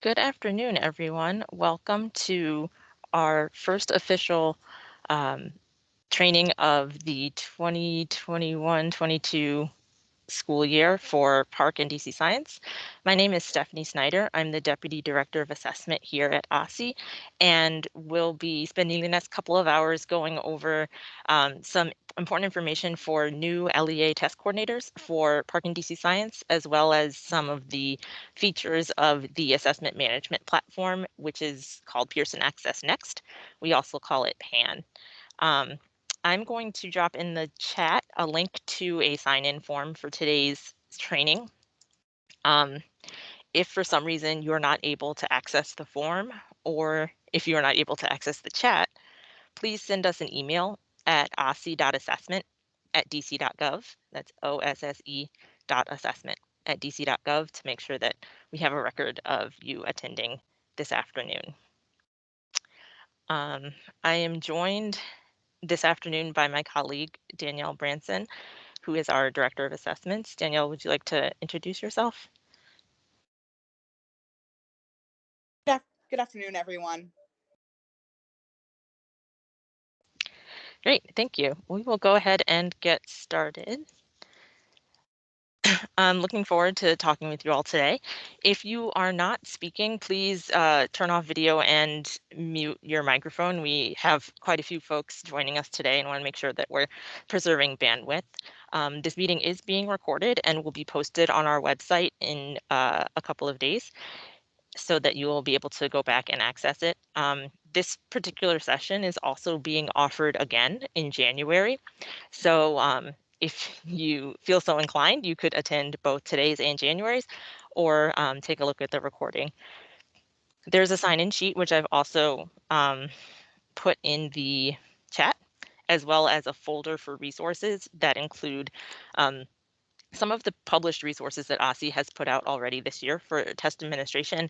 Good afternoon, everyone. Welcome to our first official training of the 2021-22 school year for Parcc and DC Science. My name is Stephanie Snyder. I'm the Deputy Director of Assessment here at OSSI, and we'll be spending the next couple of hours going over some important information for new LEA test coordinators for Parcc and DC Science, as well as some of the features of the assessment management platform, which is called PearsonAccessNext. We also call it PAN. I'm going to drop in the chat a link to a sign-in form for today's training. If for some reason you're not able to access the form, or if you're not able to access the chat, please send us an email at ossi.assessment@dc.gov. That's OSSE.assessment@dc.gov to make sure that we have a record of you attending this afternoon. I am joined this afternoon by my colleague, Danielle Branson, who is our Director of Assessments. Danielle, would you like to introduce yourself? Good afternoon, everyone. Great, thank you. We will go ahead and get started. I'm looking forward to talking with you all today. If you are not speaking, please turn off video and mute your microphone. We have quite a few folks joining us today and want to make sure that we're preserving bandwidth. This meeting is being recorded and will be posted on our website in a couple of days, so that you will be able to go back and access it. This particular session is also being offered again in January. So if you feel so inclined, you could attend both today's and January's, or take a look at the recording. There's a sign-in sheet, which I've also put in the chat, as well as a folder for resources that include some of the published resources that OSSI has put out already this year for test administration,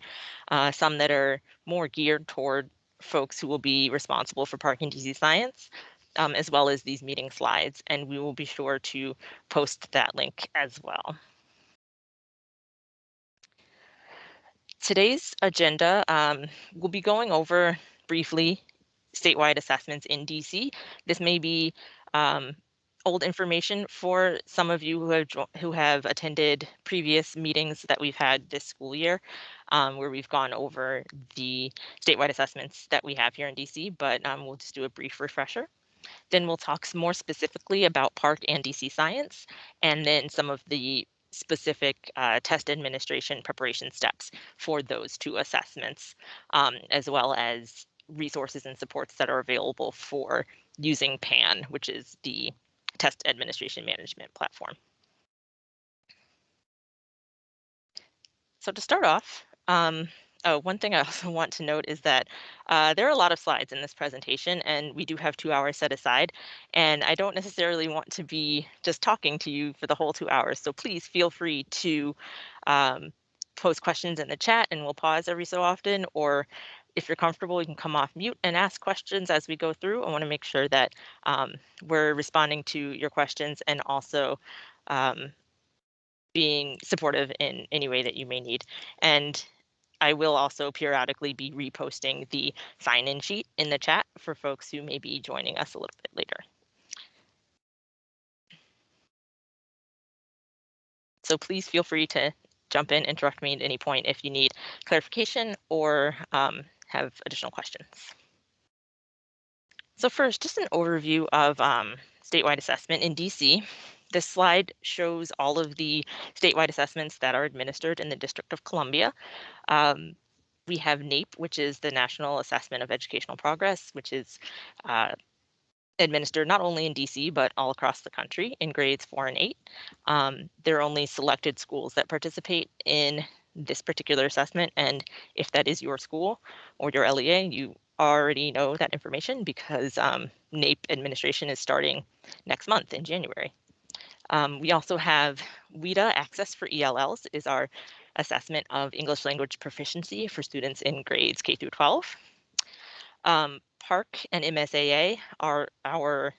some that are more geared toward folks who will be responsible for Parcc and DC Science, as well as these meeting slides, and we will be sure to post that link as well. Today's agenda, we'll be going over briefly statewide assessments in DC. This may be old information for some of you who have attended previous meetings that we've had this school year, where we've gone over the statewide assessments that we have here in DC, but we'll just do a brief refresher. Then we'll talk more specifically about Parcc and DC Science, and then some of the specific test administration preparation steps for those two assessments, as well as resources and supports that are available for using PAN, which is the test administration management platform. So to start off, one thing I also want to note is that there are a lot of slides in this presentation, and we do have 2 hours set aside, and I don't necessarily want to be just talking to you for the whole 2 hours, so please feel free to post questions in the chat, and we'll pause every so often, or if you're comfortable, you can come off mute and ask questions as we go through. I want to make sure that we're responding to your questions and also being supportive in any way that you may need. And I will also periodically be reposting the sign-in sheet in the chat for folks who may be joining us a little bit later. So please feel free to jump in, interrupt me at any point if you need clarification or have additional questions. So first, just an overview of statewide assessment in DC. This slide shows all of the statewide assessments that are administered in the District of Columbia. We have NAEP, which is the National Assessment of Educational Progress, which is administered not only in DC, but all across the country in grades 4 and 8. There are only selected schools that participate in this particular assessment, and if that is your school or your LEA, you already know that information because NAEP administration is starting next month in January. We also have WIDA Access for ELLs is our assessment of English language proficiency for students in grades K through 12. Parcc and Msaa are our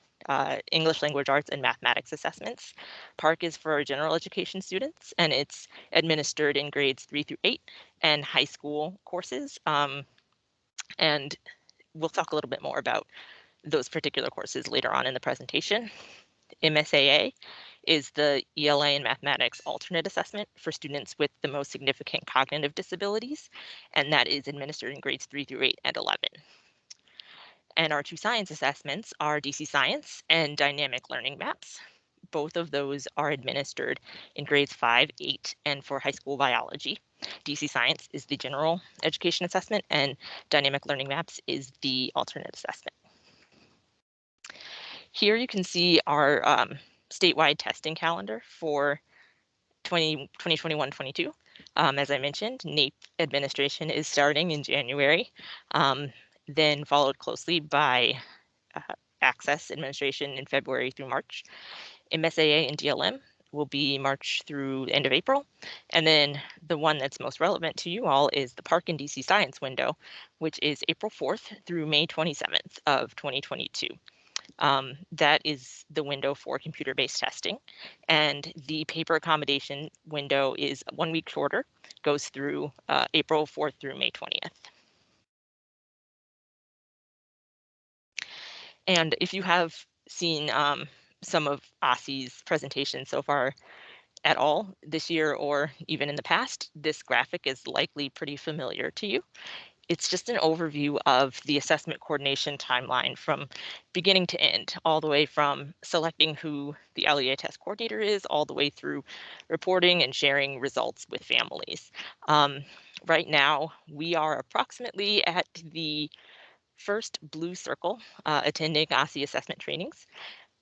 English Language Arts and Mathematics assessments. Parcc is for general education students, and it's administered in grades 3 through 8 and high school courses. And we'll talk a little bit more about those particular courses later on in the presentation. MSAA is the ELA in Mathematics alternate assessment for students with the most significant cognitive disabilities, and that is administered in grades 3 through 8 and 11. And our two science assessments are DC Science and Dynamic Learning Maps. Both of those are administered in grades 5, 8, and for high school biology. DC Science is the general education assessment, and Dynamic Learning Maps is the alternate assessment. Here you can see our statewide testing calendar for 2021-22. As I mentioned, NAEP administration is starting in January, then followed closely by Access administration in February through March. MSAA and DLM will be March through the end of April. And then the one that's most relevant to you all is the Parcc and DC Science window, which is April 4th through May 27th of 2022. That is the window for computer-based testing. And the paper accommodation window is 1 week shorter, goes through April 4th through May 20th. And if you have seen some of OSSI's presentations so far at all this year or even in the past, this graphic is likely pretty familiar to you. It's just an overview of the assessment coordination timeline from beginning to end, all the way from selecting who the LEA test coordinator is, all the way through reporting and sharing results with families. Right now, we are approximately at the first blue circle attending OSSI assessment trainings,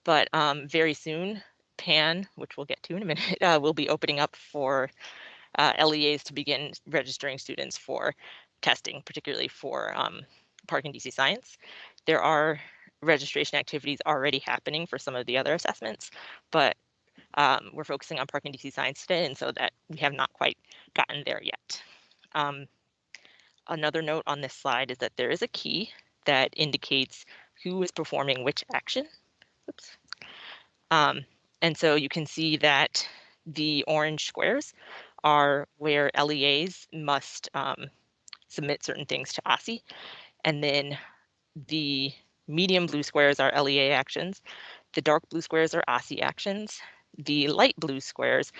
but very soon, PAN, which we'll get to in a minute, will be opening up for LEAs to begin registering students for testing, particularly for Parcc and DC Science. There are registration activities already happening for some of the other assessments, but we're focusing on Parcc and DC Science today, and so that we have not quite gotten there yet. Another note on this slide is that there is a key that indicates who is performing which action. Oops. And so you can see that the orange squares are where LEAs must submit certain things to OSSI. And then the medium blue squares are LEA actions. The dark blue squares are OSSI actions. The light blue squares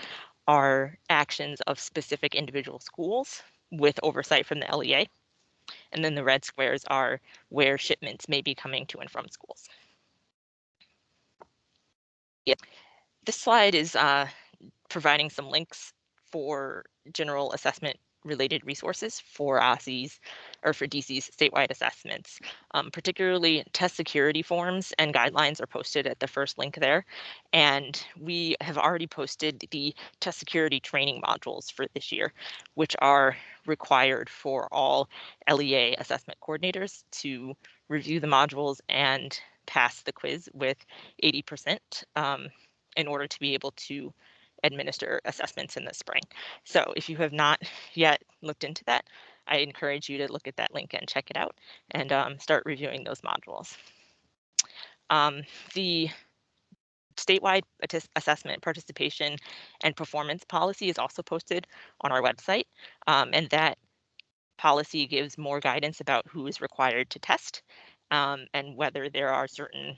are actions of specific individual schools with oversight from the LEA. And then the red squares are where shipments may be coming to and from schools. This slide is providing some links for general assessment related resources for OSSI's or for DC's statewide assessments. Particularly test security forms and guidelines are posted at the first link there. And we have already posted the test security training modules for this year, which are required for all LEA assessment coordinators to review the modules and pass the quiz with 80% in order to be able to administer assessments in the spring. So if you have not yet looked into that, I encourage you to look at that link and check it out and start reviewing those modules. The statewide assessment participation and performance policy is also posted on our website, and that policy gives more guidance about who is required to test and whether there are certain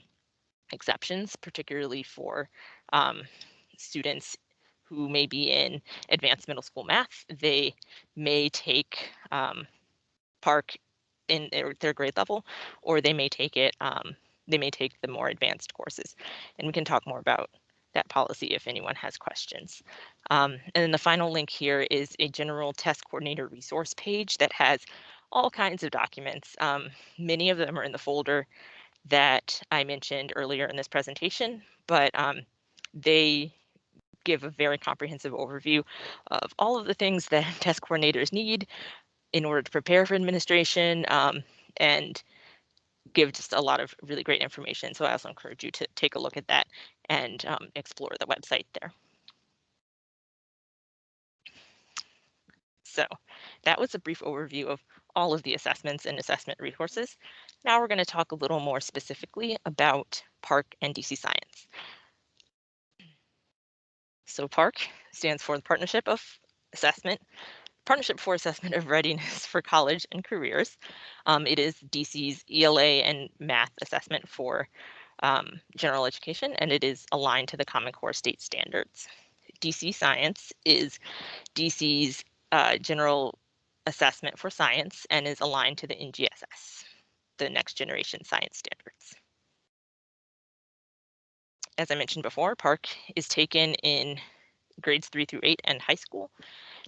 exceptions, particularly for students who may be in advanced middle school math. They may take Parcc in their grade level, or they may take it. They may take the more advanced courses, and we can talk more about that policy if anyone has questions. And then the final link here is a general test coordinator resource page that has all kinds of documents. Many of them are in the folder that I mentioned earlier in this presentation, but they give a very comprehensive overview of all of the things that test coordinators need in order to prepare for administration and give just a lot of really great information. So I also encourage you to take a look at that and explore the website there. So that was a brief overview of all of the assessments and assessment resources. Now we're going to talk a little more specifically about Parcc and DC Science. So Parcc stands for the Partnership for Assessment of Readiness for College and Careers. It is DC's ELA and math assessment for general education, and it is aligned to the Common Core state standards. DC Science is DC's general assessment for science and is aligned to the NGSS, the Next Generation Science Standards. As I mentioned before, Parcc is taken in grades 3 through 8 and high school.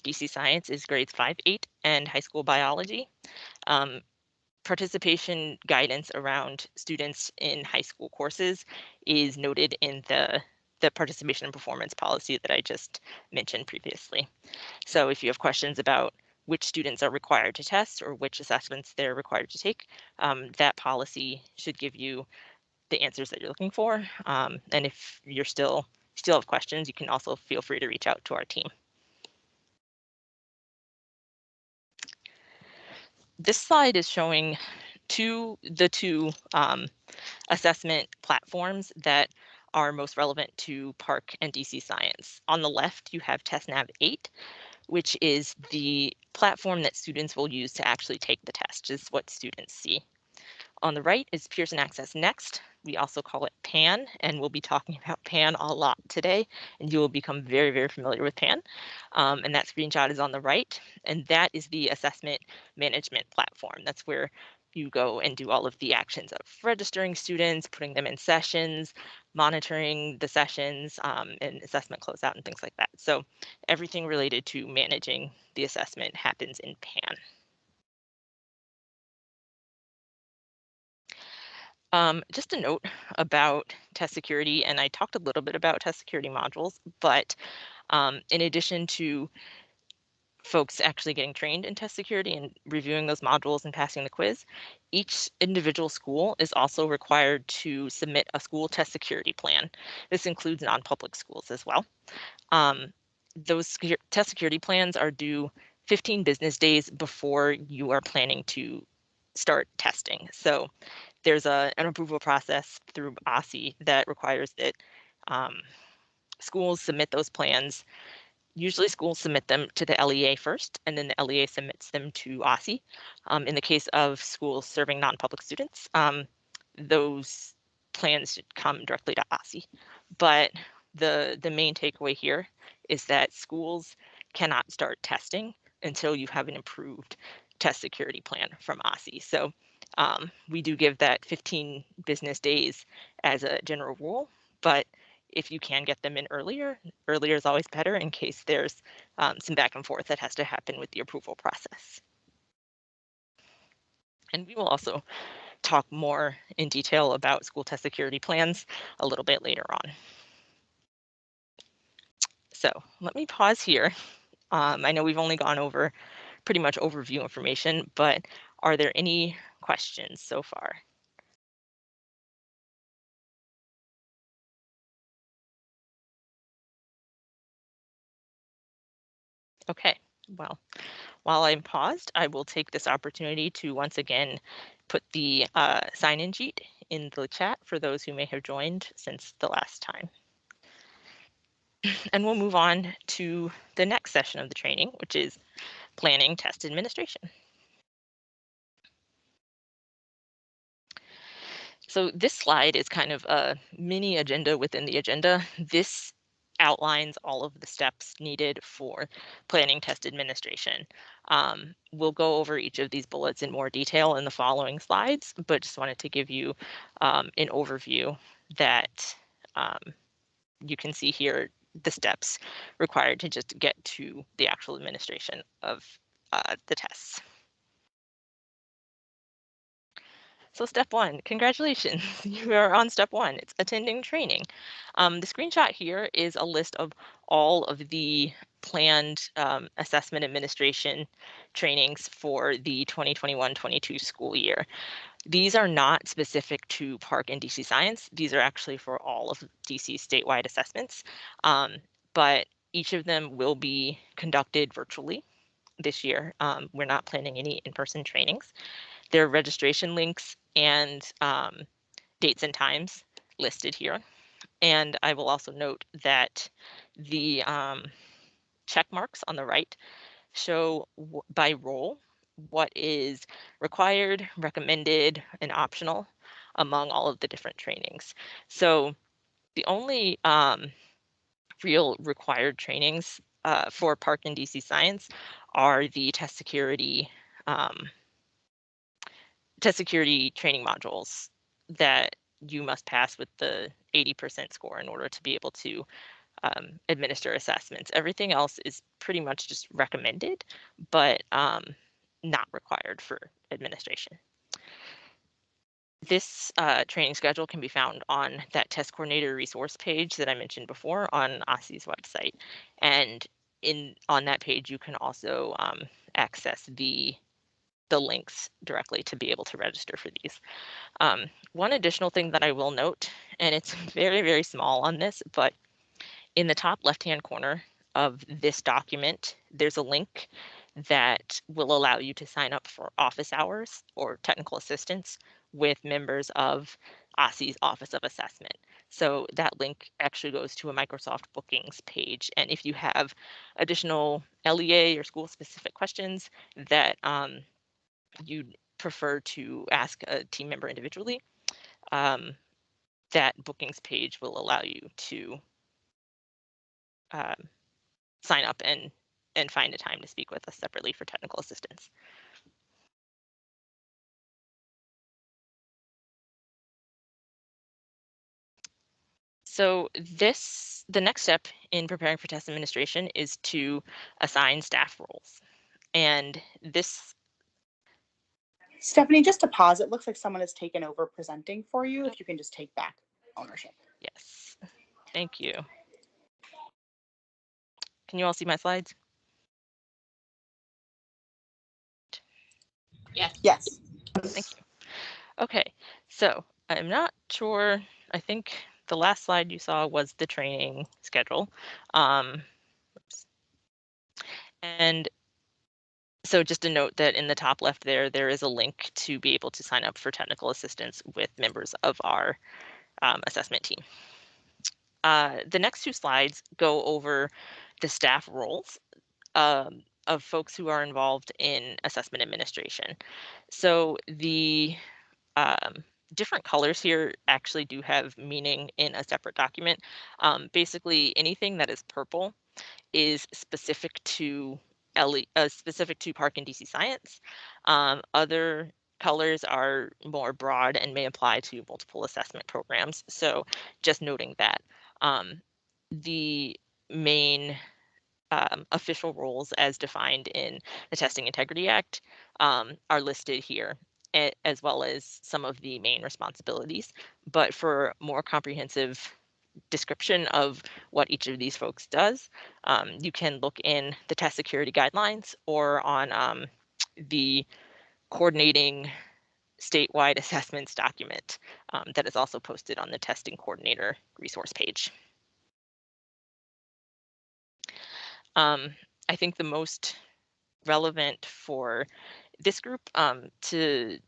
DC Science is grades 5, 8, and high school biology. Participation guidance around students in high school courses is noted in the participation and performance policy that I just mentioned previously. So if you have questions about which students are required to test or which assessments they're required to take, that policy should give you the answers that you're looking for. And if you're still have questions, you can also feel free to reach out to our team. This slide is showing the two assessment platforms that are most relevant to Parcc and DC Science. On the left, you have TestNav 8, which is the platform that students will use to actually take the test, is what students see. On the right is PearsonAccessNext. We also call it PAN, and we'll be talking about PAN a lot today, and you will become very, very familiar with PAN. And that screenshot is on the right, and that is the assessment management platform. That's where you go and do all of the actions of registering students, putting them in sessions, monitoring the sessions, and assessment closeout and things like that. So everything related to managing the assessment happens in PAN. Just a note about test security, and I talked a little bit about test security modules, but in addition to folks actually getting trained in test security and reviewing those modules and passing the quiz, each individual school is also required to submit a school test security plan. This includes non-public schools as well. Those test security plans are due 15 business days before you are planning to start testing. So there's an approval process through OSSI that requires that schools submit those plans. Usually schools submit them to the LEA first, and then the LEA submits them to OSSI. In the case of schools serving non-public students, those plans should come directly to OSSI. But the main takeaway here is that schools cannot start testing until you have an approved test security plan from OSSI. So we do give that 15 business days as a general rule, but if you can get them in earlier is always better in case there's some back and forth that has to happen with the approval process. And we will also talk more in detail about school test security plans a little bit later on. So let me pause here. I know we've only gone over pretty much overview information, but are there any questions so far? Okay, well, while I'm paused, I will take this opportunity to once again put the sign-in sheet in the chat for those who may have joined since the last time. And we'll move on to the next session of the training, which is planning test administration. So this slide is kind of a mini agenda within the agenda. This outlines all of the steps needed for planning test administration. We'll go over each of these bullets in more detail in the following slides, but just wanted to give you an overview that you can see here the steps required to just get to the actual administration of the tests. So step one, congratulations, you are on step one, it's attending training. The screenshot here is a list of all of the planned assessment administration trainings for the 2021-22 school year. These are not specific to Parcc and DC Science. These are actually for all of DC's statewide assessments, but each of them will be conducted virtually. this year. We're not planning any in-person trainings. There are registration links and dates and times listed here. And I will also note that the check marks on the right show by role what is required, recommended, and optional among all of the different trainings. So the only real required trainings for Parcc and DC Science are the test security training modules that you must pass with the 80% score in order to be able to administer assessments. Everything else is pretty much just recommended, but not required for administration. This training schedule can be found on that test coordinator resource page that I mentioned before on OSCE's website. And on that page, you can also access the links directly to be able to register for these. One additional thing that I will note, and it's very, very small on this, but in the top left-hand corner of this document, there's a link that will allow you to sign up for office hours or technical assistance with members of OSCE's Office of Assessment. So that link actually goes to a Microsoft Bookings page. And if you have additional LEA or school-specific questions that you'd prefer to ask a team member individually, that bookings page will allow you to sign up and find a time to speak with us separately for technical assistance. So the next step in preparing for test administration is to assign staff roles. And this... Stephanie, just to pause, it looks like someone has taken over presenting for you. If you can just take back ownership. Yes, thank you. Can you all see my slides? Yes. Thank you. Okay, so I'm not sure, I think the last slide you saw was the training schedule. And so just a note that in the top left there is a link to be able to sign up for technical assistance with members of our assessment team. The next two slides go over the staff roles of folks who are involved in assessment administration. So the different colors here actually do have meaning in a separate document. Basically, anything that is purple is specific to Parcc and DC Science. Other colors are more broad and may apply to multiple assessment programs. So just noting that. The main official roles as defined in the Testing Integrity Act are listed here, as well as some of the main responsibilities. But for more comprehensive description of what each of these folks does, you can look in the test security guidelines or on the coordinating statewide assessments document that is also posted on the testing coordinator resource page. I think the most relevant for this group to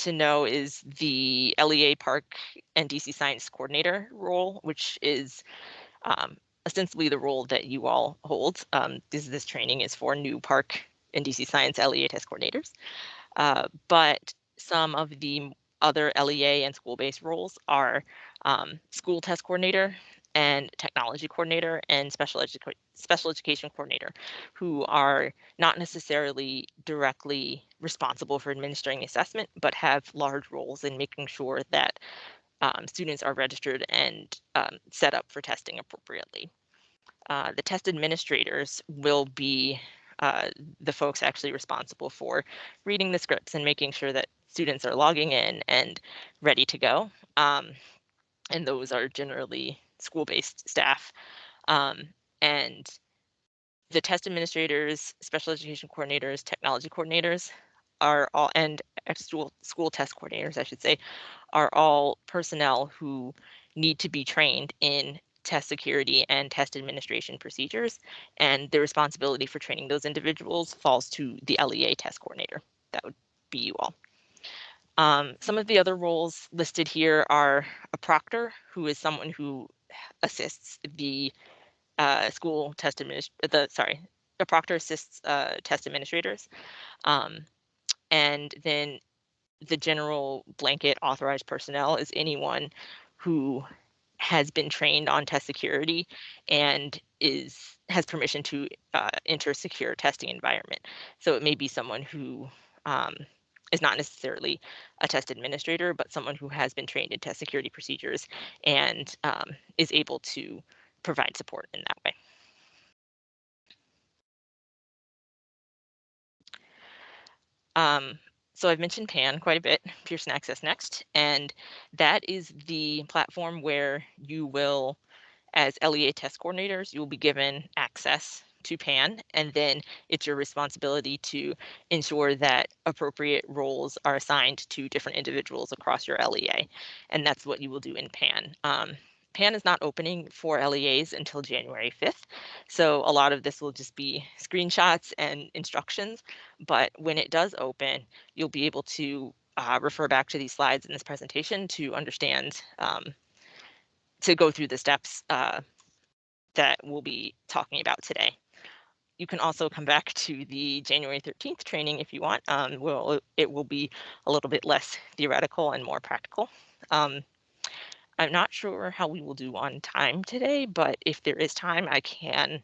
know is the LEA Parcc and DC Science coordinator role, which is ostensibly the role that you all hold. This training is for new Parcc and DC Science LEA test coordinators, but some of the other LEA and school-based roles are school test coordinator and technology coordinator and special education coordinator, who are not necessarily directly responsible for administering the assessment, but have large roles in making sure that students are registered and set up for testing appropriately. The test administrators will be the folks actually responsible for reading the scripts and making sure that students are logging in and ready to go. And those are generally school-based staff. And the test administrators, special education coordinators, technology coordinators are all, and school test coordinators, I should say, are all personnel who need to be trained in test security and test administration procedures, and the responsibility for training those individuals falls to the LEA test coordinator. That would be you all. Some of the other roles listed here are a proctor, who is someone who assists the school test a proctor assists test administrators, and then the general blanket authorized personnel is anyone who has been trained on test security and has permission to enter a secure testing environment. So it may be someone who is not necessarily a test administrator, but someone who has been trained in test security procedures and is able to provide support in that way. So I've mentioned PAN quite a bit, PearsonAccessNext, and that is the platform where you will, as LEA test coordinators, you will be given access to PAN, and then it's your responsibility to ensure that appropriate roles are assigned to different individuals across your LEA, and that's what you will do in PAN. PAN is not opening for LEAs until January 5th, so a lot of this will just be screenshots and instructions, but when it does open, you'll be able to refer back to these slides in this presentation to understand, to go through the steps that we'll be talking about today. You can also come back to the January 13th training if you want. It will be a little bit less theoretical and more practical. I'm not sure how we will do on time today, but if there is time, I can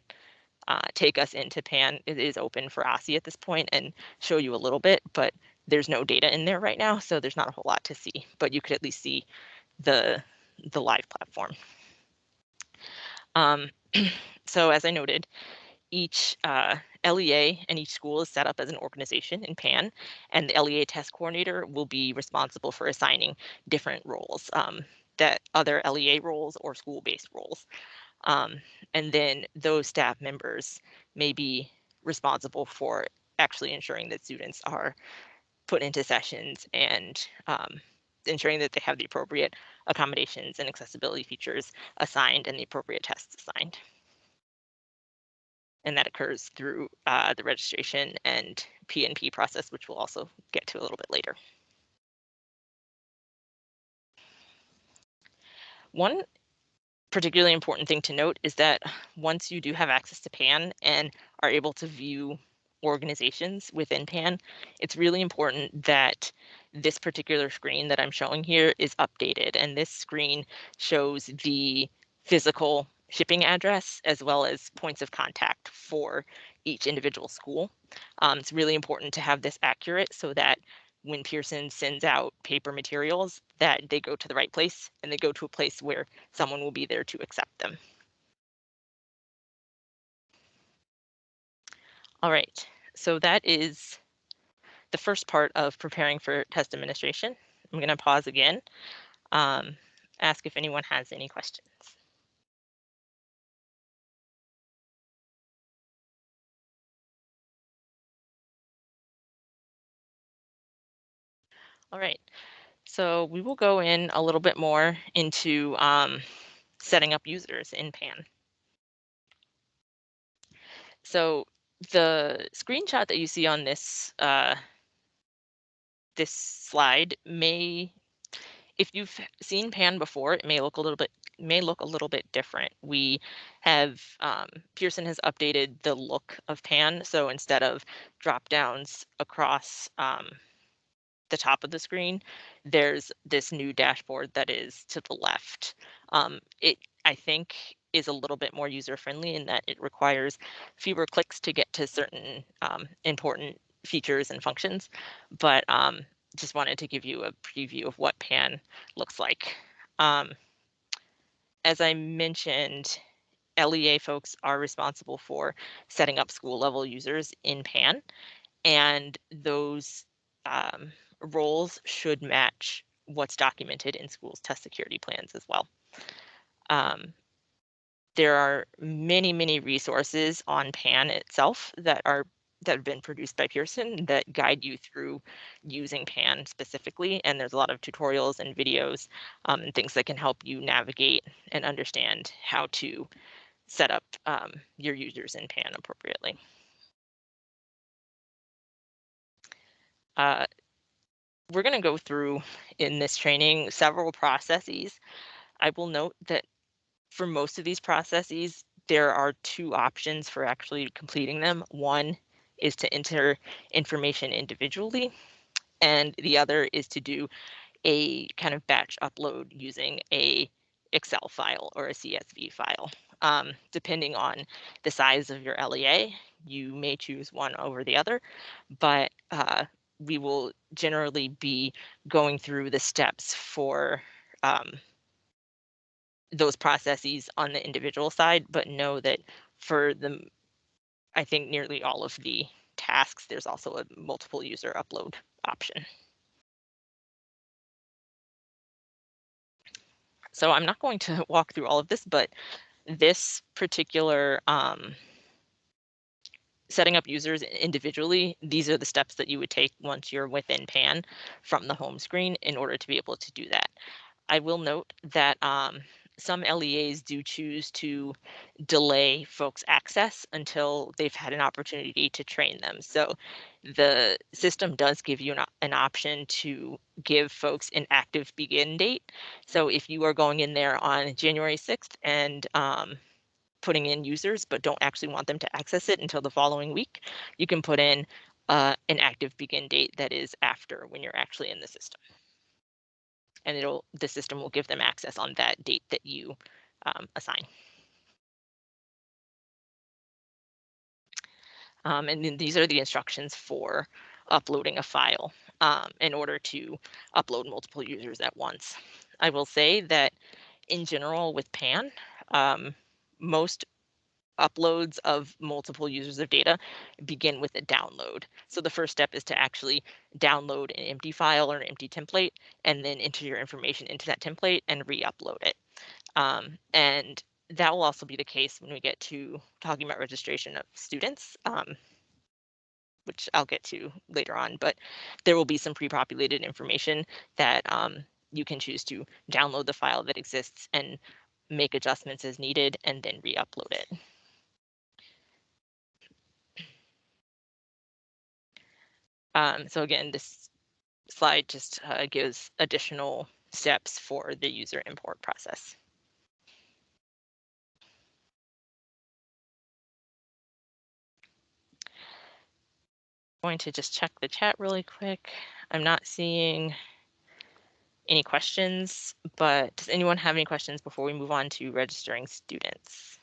take us into PAN. It is open for OSSI at this point and show you a little bit, but there's no data in there right now, so there's not a whole lot to see, but you could at least see the live platform. So as I noted, each LEA and each school is set up as an organization in PAN, and the LEA test coordinator will be responsible for assigning different roles, that other LEA roles or school-based roles. And then those staff members may be responsible for actually ensuring that students are put into sessions and ensuring that they have the appropriate accommodations and accessibility features assigned and the appropriate tests assigned. And that occurs through the registration and PNP process, which we'll also get to a little bit later. One particularly important thing to note is that once you do have access to PAN and are able to view organizations within PAN, it's really important that this particular screen that I'm showing here is updated. And this screen shows the physical shipping address as well as points of contact for each individual school. It's really important to have this accurate so that when Pearson sends out paper materials, that they go to the right place and they go to a place where someone will be there to accept them. All right, so that is the first part of preparing for test administration. I'm going to pause again, ask if anyone has any questions. All right, so we will go in a little bit more into setting up users in PAN. So the screenshot that you see on this this slide may, if you've seen PAN before, it may look a little bit different. We have Pearson has updated the look of PAN, so instead of drop downs across the top of the screen, there's this new dashboard that is to the left. It, I think, is a little bit more user friendly in that it requires fewer clicks to get to certain important features and functions, but just wanted to give you a preview of what PAN looks like. As I mentioned, LEA folks are responsible for setting up school level users in PAN, and those roles should match what's documented in schools' test security plans as well. There are many resources on PAN itself that are that have been produced by Pearson that guide you through using PAN specifically. And there's a lot of tutorials and videos and things that can help you navigate and understand how to set up your users in PAN appropriately. We're going to go through in this training several processes. I will note that for most of these processes, there are two options for actually completing them. One is to enter information individually, and the other is to do a kind of batch upload using a Excel file or a CSV file. Depending on the size of your LEA, you may choose one over the other, but we will generally be going through the steps for those processes on the individual side, but know that for I think nearly all of the tasks, there's also a multiple user upload option. So I'm not going to walk through all of this, but this particular setting up users individually, these are the steps that you would take once you're within PAN from the home screen in order to be able to do that. I will note that some LEAs do choose to delay folks' access until they've had an opportunity to train them. So the system does give you an option to give folks an active begin date. So if you are going in there on January 6th and putting in users but don't actually want them to access it until the following week, you can put in an active begin date that is after when you're actually in the system. And the system will give them access on that date that you assign. And then these are the instructions for uploading a file in order to upload multiple users at once. I will say that in general with PAN, most uploads of multiple users of data begin with a download. So the first step is to actually download an empty file or an empty template and then enter your information into that template and re-upload it. And that will also be the case when we get to talking about registration of students, which I'll get to later on, but there will be some pre-populated information that you can choose to download the file that exists and make adjustments as needed and then re-upload it. So again, this slide just gives additional steps for the user import process. I'm going to just check the chat really quick. I'm not seeing any questions, but does anyone have any questions before we move on to registering students?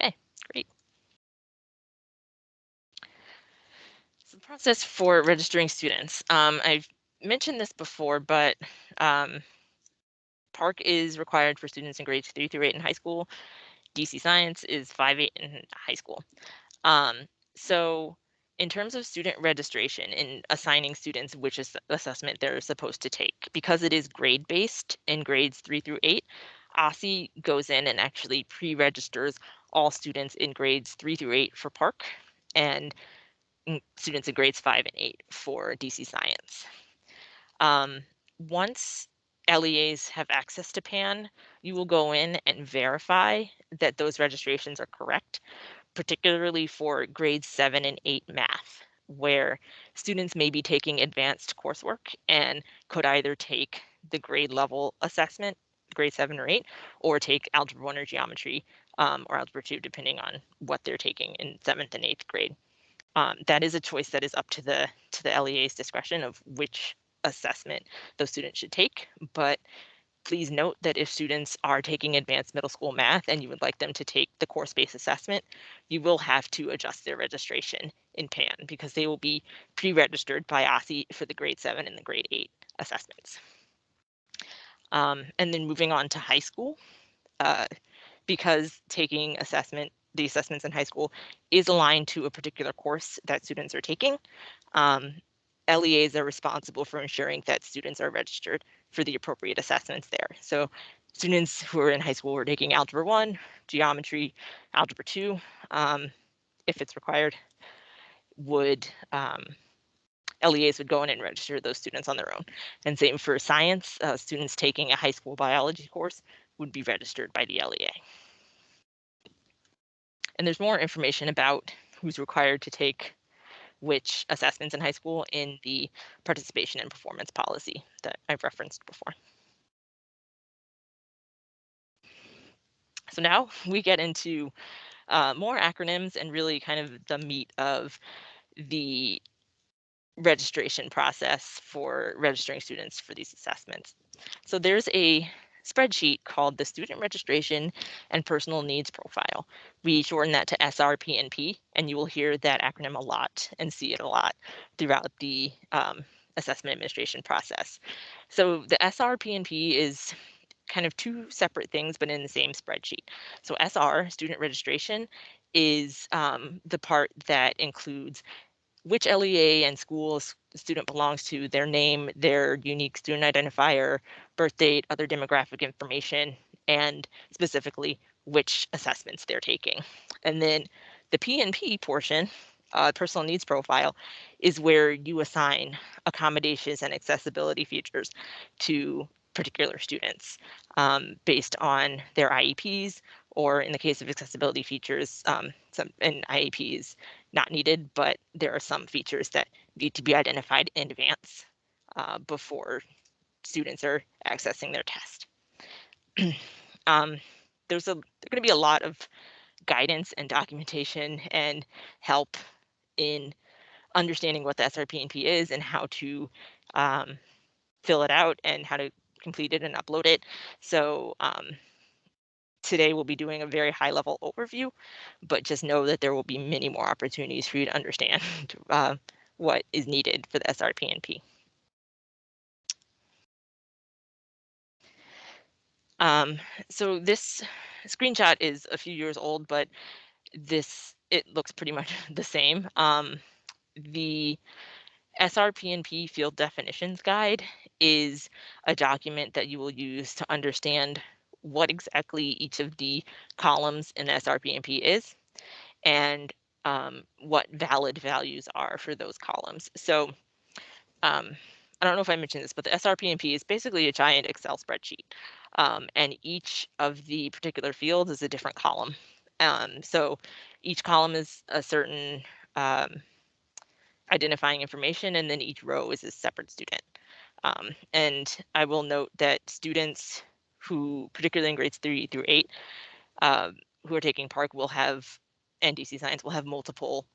Okay, great. So the process for registering students. I've mentioned this before, but Parcc is required for students in grades 3 through 8 in high school. DC Science is 5-8 in high school. So in terms of student registration and assigning students which assessment they're supposed to take, because it is grade-based in grades 3 through 8, OSSI goes in and actually pre-registers all students in grades 3 through 8 for Parcc and students in grades 5 and 8 for DC Science. Once LEAs have access to PAN, you will go in and verify that those registrations are correct, particularly for grades 7 and 8 math, where students may be taking advanced coursework and could either take the grade level assessment, grade 7 or 8, or take Algebra 1 or Geometry or Algebra 2, depending on what they're taking in 7th and 8th grade. That is a choice that is up to the LEA's discretion of which assessment those students should take, but please note that if students are taking advanced middle school math and you would like them to take the course-based assessment, you will have to adjust their registration in PAN because they will be pre-registered by OSSI for the grade 7 and the grade 8 assessments. And then moving on to high school, because taking the assessments in high school is aligned to a particular course that students are taking, LEAs are responsible for ensuring that students are registered for the appropriate assessments there. So Students who are in high school are taking Algebra 1, Geometry, Algebra 2, if it's required, LEAs would go in and register those students on their own. And same for science, students taking a high school biology course would be registered by the LEA. And there's more information about who's required to take which assessments in high school in the participation and performance policy that I've referenced before. So now we get into more acronyms and really kind of the meat of the registration process for registering students for these assessments. So there's a spreadsheet called the Student Registration and Personal Needs Profile. We shorten that to SRPNP, and you will hear that acronym a lot and see it a lot throughout the assessment administration process. So the SRPNP is kind of two separate things, but in the same spreadsheet. So SR, student registration, is the part that includes which LEA and school the student belongs to, their name, their unique student identifier, birth date, other demographic information, and specifically which assessments they're taking. And then the PNP portion, personal needs profile, is where you assign accommodations and accessibility features to particular students based on their IEPs, or in the case of accessibility features, some in IEPs not needed, but there are some features that need to be identified in advance before students are accessing their test. There's going to be a lot of guidance and documentation and help in understanding what the SRPNP is and how to fill it out and how to complete it and upload it. So today we'll be doing a very high level overview, but just know that there will be many more opportunities for you to understand what is needed for the SRPNP. So this screenshot is a few years old, but it looks pretty much the same. The SRPNP Field Definitions Guide is a document that you will use to understand what exactly each of the columns in SRPNP is and what valid values are for those columns. So I don't know if I mentioned this, but the SRPNP is basically a giant Excel spreadsheet. And each of the particular fields is a different column. So each column is a certain identifying information, and then each row is a separate student. And I will note that students who, particularly in grades 3 through 8, who are taking Parcc will have, and DC Science will have multiple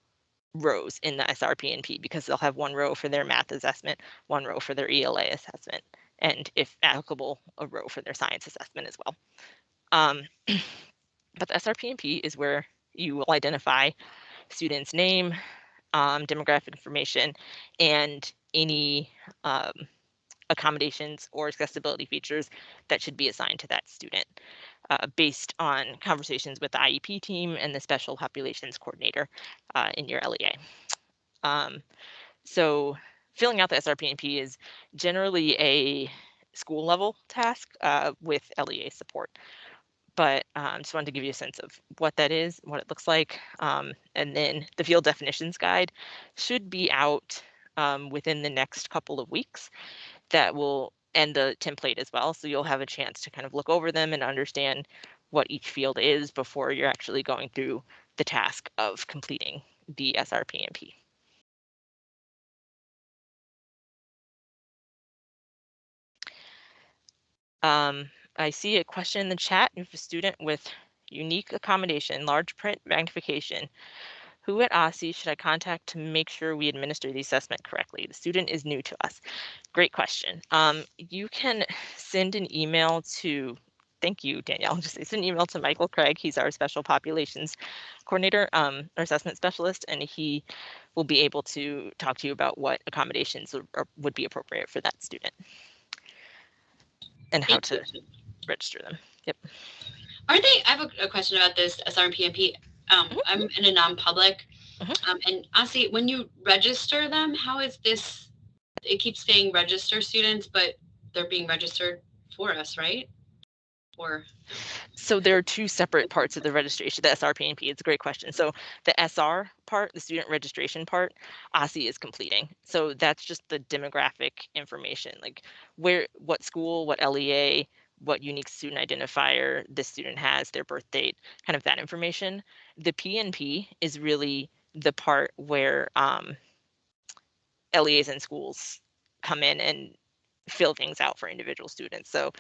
rows in the SRPNP because they'll have one row for their math assessment, one row for their ELA assessment, and if applicable, a row for their science assessment as well. But the SRPNP is where you will identify student's name, demographic information, and any accommodations or accessibility features that should be assigned to that student based on conversations with the IEP team and the special populations coordinator in your LEA. So filling out the SRPNP is generally a school level task with LEA support. But just wanted to give you a sense of what that is, what it looks like. And then the field definitions guide should be out within the next couple of weeks. That will end the template as well. So you'll have a chance to kind of look over them and understand what each field is before you're actually going through the task of completing the SRPNP. I see a question in the chat. If a student with unique accommodation, large print magnification, who at OSSE should I contact to make sure we administer the assessment correctly? The student is new to us. Great question. You can send an email to, thank you, Danielle, just send an email to Michael Craig. He's our special populations coordinator, or assessment specialist, and he will be able to talk to you about what accommodations would be appropriate for that student and how to register them. Yep. I have a question about this SRPNP. I'm in a non-public, and honestly, when you register them, how is this? It keeps saying register students, but they're being registered for us, right? Or So there are two separate parts of the registration, the SRPNP. It's a great question. So the SR part, the student registration part, OSSI is completing. So that's just the demographic information, like what school, what LEA, what unique student identifier this student has, their birth date, kind of that information. The PNP is really the part where LEAs and schools come in and fill things out for individual students. So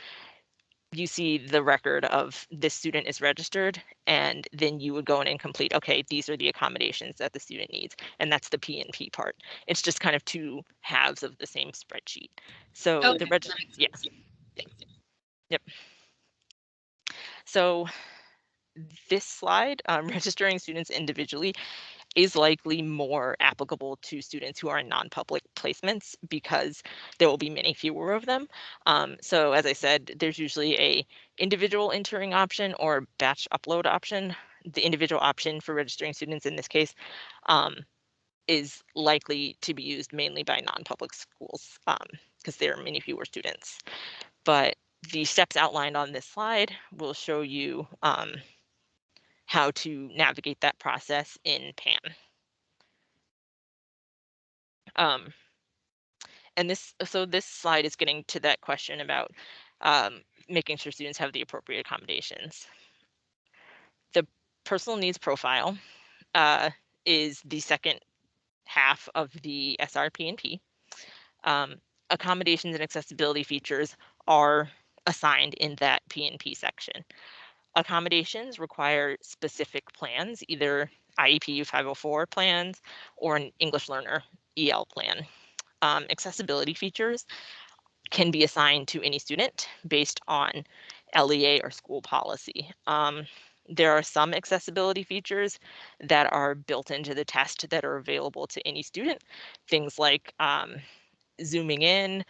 you see the record of this student is registered, and then you would go in and complete, okay, these are the accommodations that the student needs. And that's the P&P part. It's just kind of two halves of the same spreadsheet. So okay, yeah. Thanks. Yep. So this slide, registering students individually, is likely more applicable to students who are in non-public placements because there will be many fewer of them. So as I said, there's usually a individual entering option or batch upload option. The individual option for registering students in this case is likely to be used mainly by non-public schools because there are many fewer students. But the steps outlined on this slide will show you how to navigate that process in PAN. And this slide is getting to that question about making sure students have the appropriate accommodations. The personal needs profile is the second half of the SRPNP. Accommodations and accessibility features are assigned in that PNP section. Accommodations require specific plans, either IEP 504 plans or an English learner EL plan. Accessibility features can be assigned to any student based on LEA or school policy. There are some accessibility features that are built into the test that are available to any student. Things like zooming in,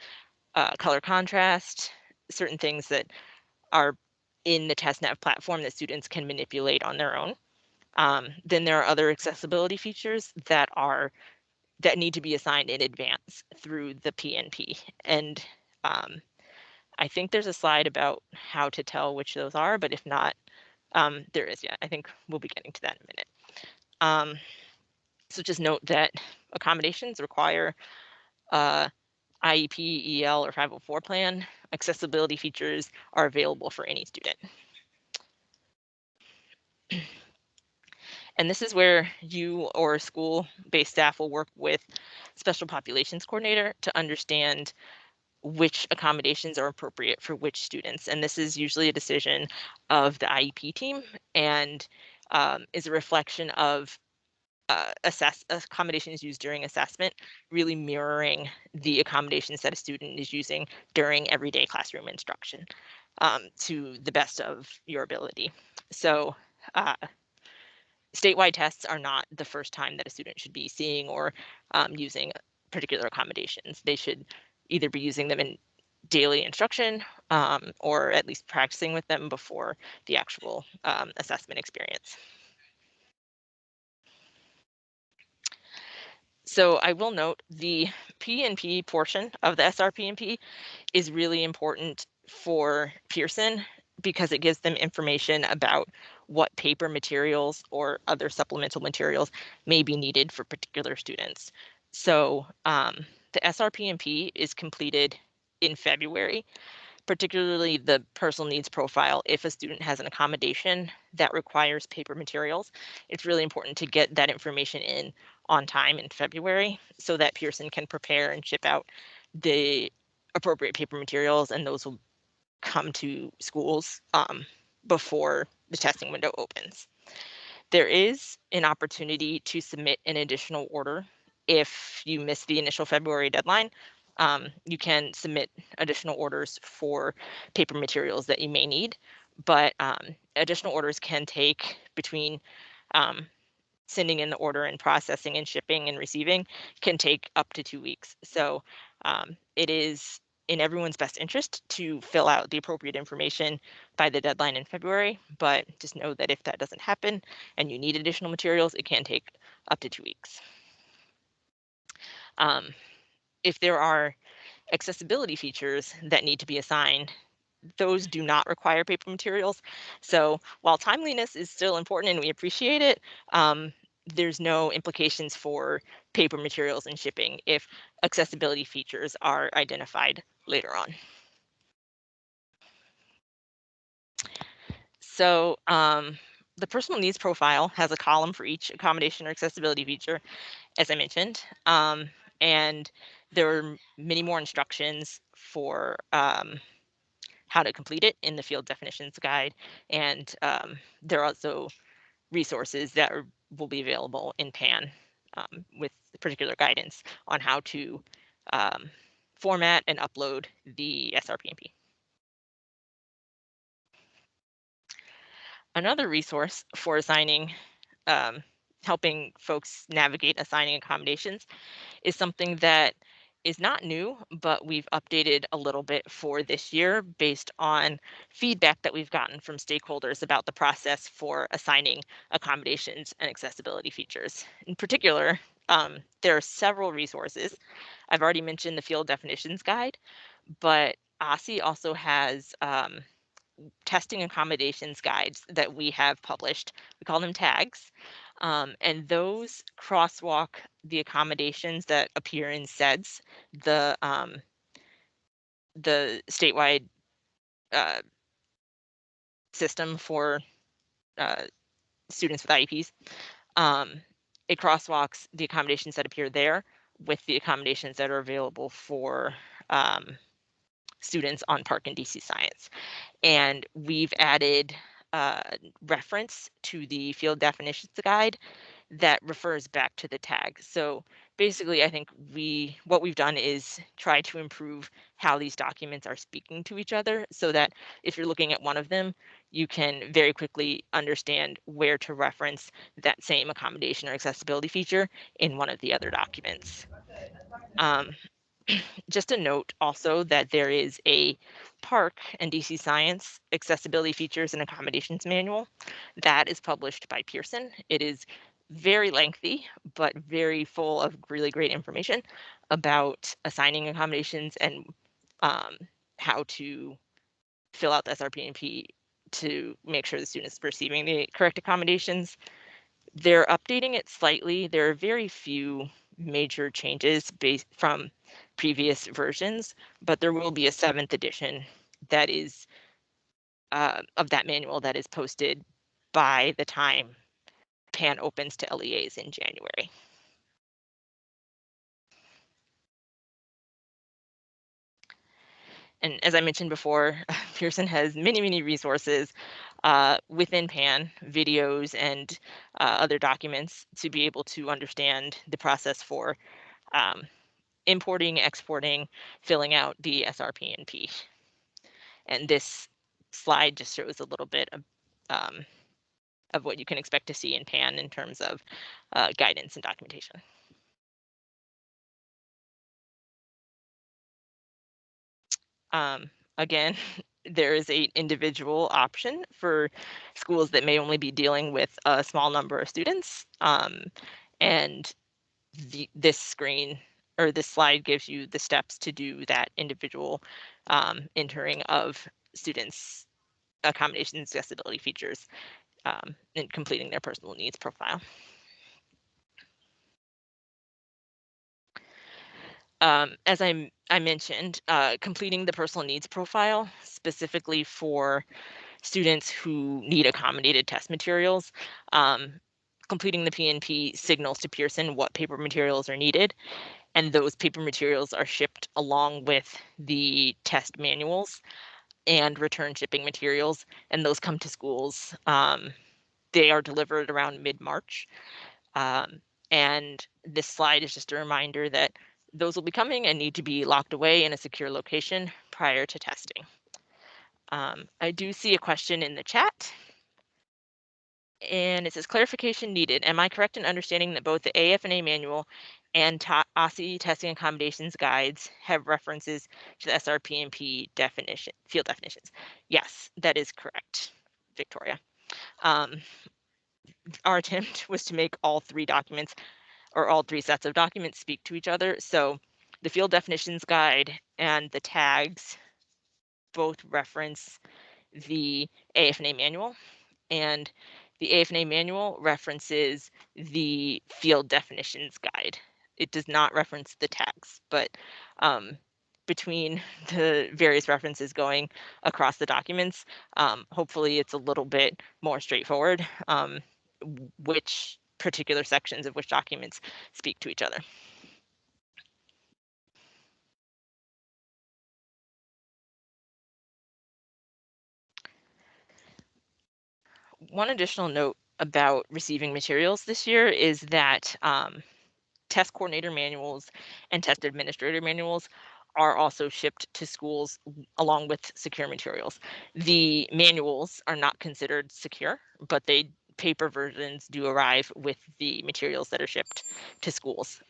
color contrast, certain things that are in the TestNav platform that students can manipulate on their own. Then there are other accessibility features that need to be assigned in advance through the PNP. And I think there's a slide about how to tell which those are, but if not, there is. Yeah, I think we'll be getting to that in a minute. So just note that accommodations require IEP, EL, or 504 plan. Accessibility features are available for any student. And this is where you or school-based staff will work with special populations coordinator to understand which accommodations are appropriate for which students. And this is usually a decision of the IEP team and is a reflection of accommodations used during assessment, really mirroring the accommodations that a student is using during everyday classroom instruction to the best of your ability. So statewide tests are not the first time that a student should be seeing or using particular accommodations. They should either be using them in daily instruction or at least practicing with them before the actual assessment experience. So I will note the P&P portion of the SRPNP is really important for Pearson because it gives them information about what paper materials or other supplemental materials may be needed for particular students. So the SRPNP is completed in February, particularly the personal needs profile. If a student has an accommodation that requires paper materials, it's really important to get that information in on time in February so that Pearson can prepare and ship out the appropriate paper materials, and those will come to schools before the testing window opens. There is an opportunity to submit an additional order if you miss the initial February deadline. You can submit additional orders for paper materials that you may need, but additional orders can take between sending in the order and processing and shipping and receiving can take up to 2 weeks. So it is in everyone's best interest to fill out the appropriate information by the deadline in February, but just know that if that doesn't happen and you need additional materials, it can take up to 2 weeks. If there are accessibility features that need to be assigned, those do not require paper materials. So while timeliness is still important and we appreciate it, there's no implications for paper materials and shipping if accessibility features are identified later on. So the personal needs profile has a column for each accommodation or accessibility feature, as I mentioned, and there are many more instructions for how to complete it in the field definitions guide, and there are also resources that will be available in PAN with particular guidance on how to format and upload the SRPNP. Another resource for assigning, helping folks navigate assigning accommodations is something that is not new, but we've updated a little bit for this year based on feedback that we've gotten from stakeholders about the process for assigning accommodations and accessibility features. In particular, there are several resources. I've already mentioned the field definitions guide, but OSSI also has testing accommodations guides that we have published. We call them tags. And those crosswalk the accommodations that appear in SEDS, the statewide system for students with IEPs. It crosswalks the accommodations that appear there with the accommodations that are available for students on Parcc and DC Science. And we've added reference to the field definitions guide that refers back to the tag. So basically, I think what we've done is try to improve how these documents are speaking to each other so that if you're looking at one of them, you can very quickly understand where to reference that same accommodation or accessibility feature in one of the other documents. Just a note also that there is a Parcc and DC Science accessibility features and accommodations manual that is published by Pearson. It is very lengthy, but very full of really great information about assigning accommodations and how to fill out the SRPNP to make sure the student is receiving the correct accommodations. They're updating it slightly. There are very few major changes based from previous versions, but there will be a 7th edition that is of that manual that is posted by the time PAN opens to LEAs in January. And as I mentioned before, Pearson has many, many resources within PAN, videos and other documents to be able to understand the process for importing, exporting, filling out the SRPNP. And this slide just shows a little bit of what you can expect to see in PAN in terms of guidance and documentation. Again, there is an individual option for schools that may only be dealing with a small number of students. And this screen or this slide gives you the steps to do that individual entering of students' accommodations, accessibility features, and completing their personal needs profile. As I mentioned, completing the personal needs profile specifically for students who need accommodated test materials. Completing the PNP signals to Pearson what paper materials are needed, and those paper materials are shipped along with the test manuals and return shipping materials, and those come to schools. They are delivered around mid-March. And this slide is just a reminder that those will be coming and need to be locked away in a secure location prior to testing. I do see a question in the chat. And it says clarification needed. Am I correct in understanding that both the AFNA manual and OSSI testing accommodations guides have references to the SRPNP definition, field definitions? Yes, that is correct, Victoria. Our attempt was to make all 3 documents or all 3 sets of documents speak to each other. So the field definitions guide and the tags both reference the AFNA manual, and the AFNA manual references the field definitions guide. It does not reference the tags, but between the various references going across the documents, hopefully it's a little bit more straightforward which particular sections of which documents speak to each other. One additional note about receiving materials this year is that test coordinator manuals and test administrator manuals are also shipped to schools along with secure materials. The manuals are not considered secure, but paper versions do arrive with the materials that are shipped to schools.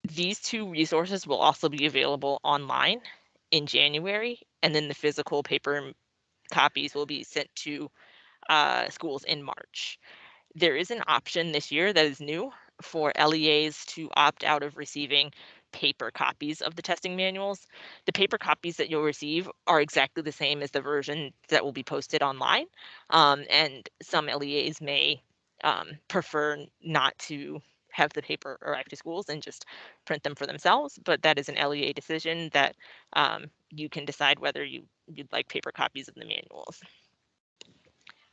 These two resources will also be available online in January, and then the physical paper copies will be sent to schools in March. There is an option this year that is new for LEAs to opt out of receiving paper copies of the testing manuals. The paper copies that you'll receive are exactly the same as the version that will be posted online, and some LEAs may prefer not to have the paper arrive to schools and just print them for themselves, but that is an LEA decision that you can decide whether you'd like paper copies of the manuals.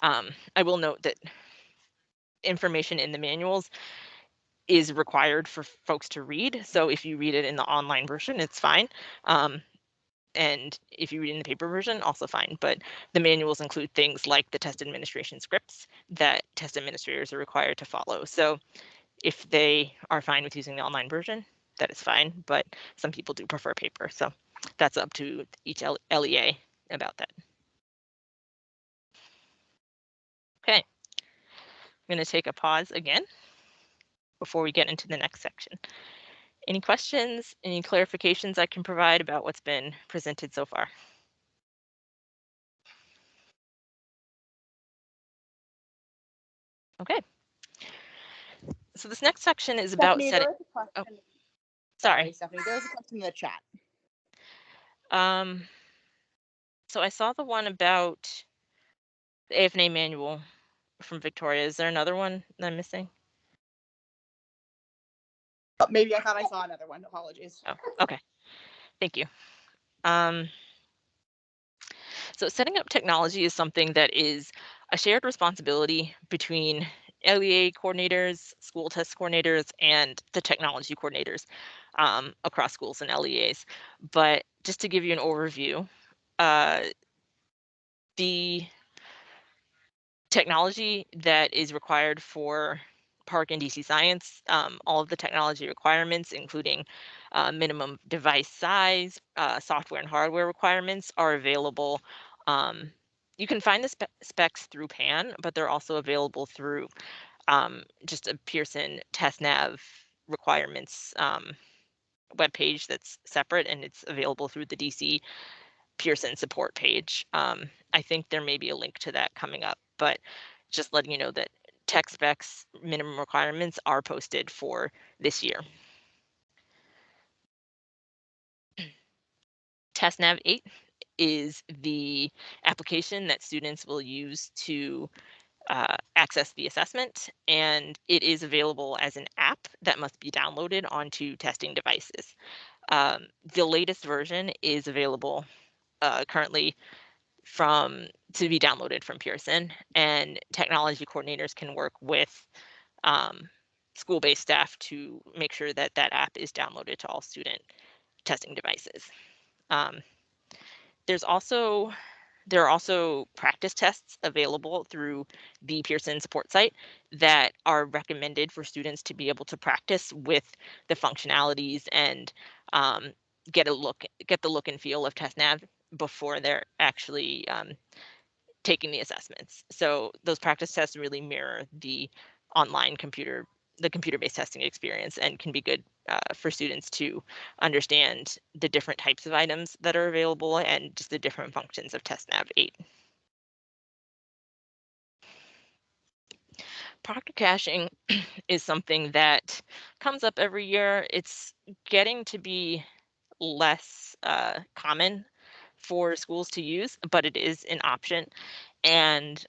I will note that information in the manuals is required for folks to read. So if you read it in the online version, it's fine. And if you read in the paper version, also fine. But the manuals include things like the test administration scripts that test administrators are required to follow. So if they are fine with using the online version, that is fine. But some people do prefer paper. So that's up to each LEA about that. Okay. I'm going to take a pause again before we get into the next section. Any questions, any clarifications I can provide about what's been presented so far? Okay. So this next section is about Stephanie, setting. there is a question. Oh, sorry, Stephanie. There's a question in the chat. So I saw the one about the AFNA manual from Victoria. Is there another one that I'm missing? Oh, maybe I thought I saw another one. Apologies. Oh, okay. Thank you. So setting up technology is something that is a shared responsibility between LEA coordinators, school test coordinators, and the technology coordinators across schools and LEAs. But just to give you an overview, the technology that is required for Parcc and DC Science, all of the technology requirements, including minimum device size, software and hardware requirements, are available. You can find the specs through PAN, but they're also available through just a Pearson test nav requirements webpage that's separate, and it's available through the DC Pearson support page. I think there may be a link to that coming up, but just letting you know that tech specs minimum requirements are posted for this year. TestNav 8 is the application that students will use to access the assessment, and it is available as an app that must be downloaded onto testing devices. The latest version is available currently to be downloaded from Pearson, and technology coordinators can work with school-based staff to make sure that that app is downloaded to all student testing devices. There are also practice tests available through the Pearson support site that are recommended for students to be able to practice with the functionalities and get the look and feel of TestNav before they're actually taking the assessments. So those practice tests really mirror the computer-based testing experience, and can be good for students to understand the different types of items that are available and just the different functions of TestNav 8. Proctor Caching is something that comes up every year. It's getting to be less common for schools to use, but it is an option. And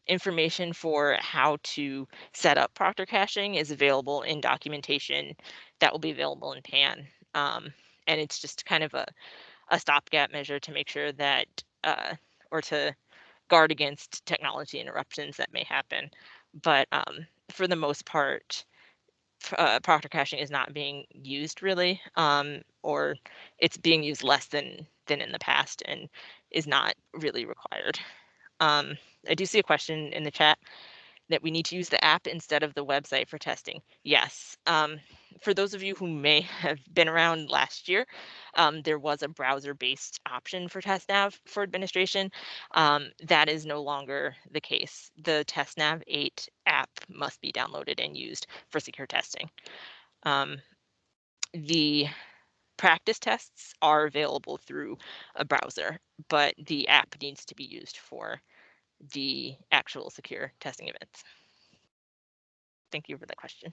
information for how to set up Proctor Caching is available in documentation that will be available in PAN. And it's just kind of a stopgap measure to make sure that, or to guard against technology interruptions that may happen. But for the most part, Proctor Caching is not being used really, or it's being used less than in the past and is not really required. I do see a question in the chat that we need to use the app instead of the website for testing. Yes. For those of you who may have been around last year, there was a browser-based option for TestNav for administration. That is no longer the case. The TestNav 8 app must be downloaded and used for secure testing. The practice tests are available through a browser, but the app needs to be used for the actual secure testing events. Thank you for the question.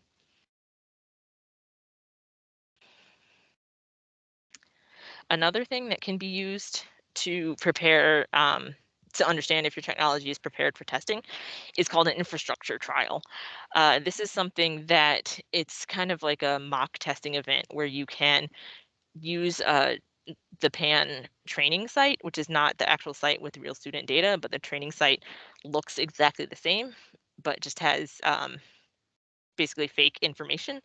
Another thing that can be used to prepare, to understand if your technology is prepared for testing is called an infrastructure trial. This is something that it's kind of like a mock testing event where you can use the PAN training site, which is not the actual site with real student data, but the training site looks exactly the same, but just has basically fake information,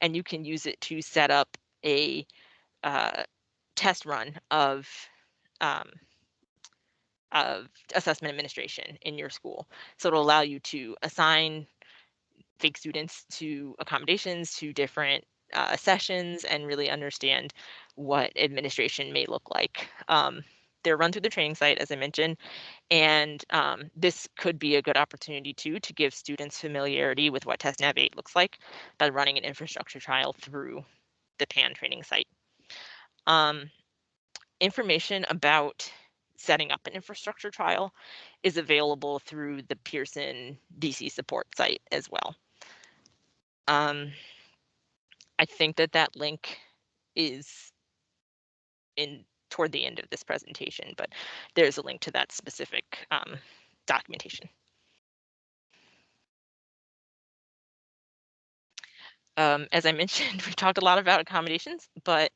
and you can use it to set up a test run of assessment administration in your school. So it'll allow you to assign fake students to accommodations, to different sessions, and really understand what administration may look like. They're run through the training site, as I mentioned, and this could be a good opportunity too to give students familiarity with what TestNav 8 looks like by running an infrastructure trial through the PAN training site. Information about setting up an infrastructure trial is available through the Pearson DC support site as well. I think that link is toward the end of this presentation, but there's a link to that specific documentation. As I mentioned, we've talked a lot about accommodations, but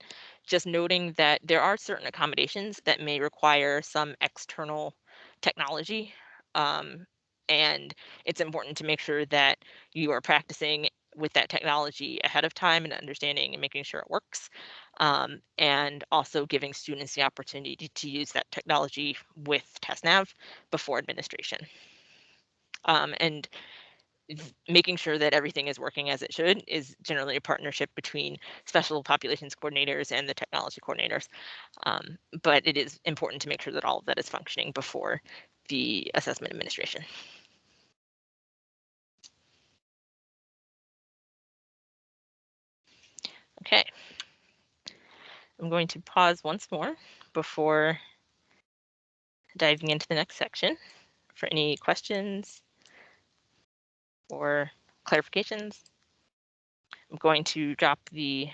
just noting that there are certain accommodations that may require some external technology. And it's important to make sure that you are practicing with that technology ahead of time and understanding and making sure it works. And also giving students the opportunity to use that technology with TestNav before administration. And making sure that everything is working as it should is generally a partnership between special populations coordinators and the technology coordinators. But it is important to make sure that all of that is functioning before the assessment administration. Okay. I'm going to pause once more before diving into the next section for any questions or clarifications. I'm going to drop the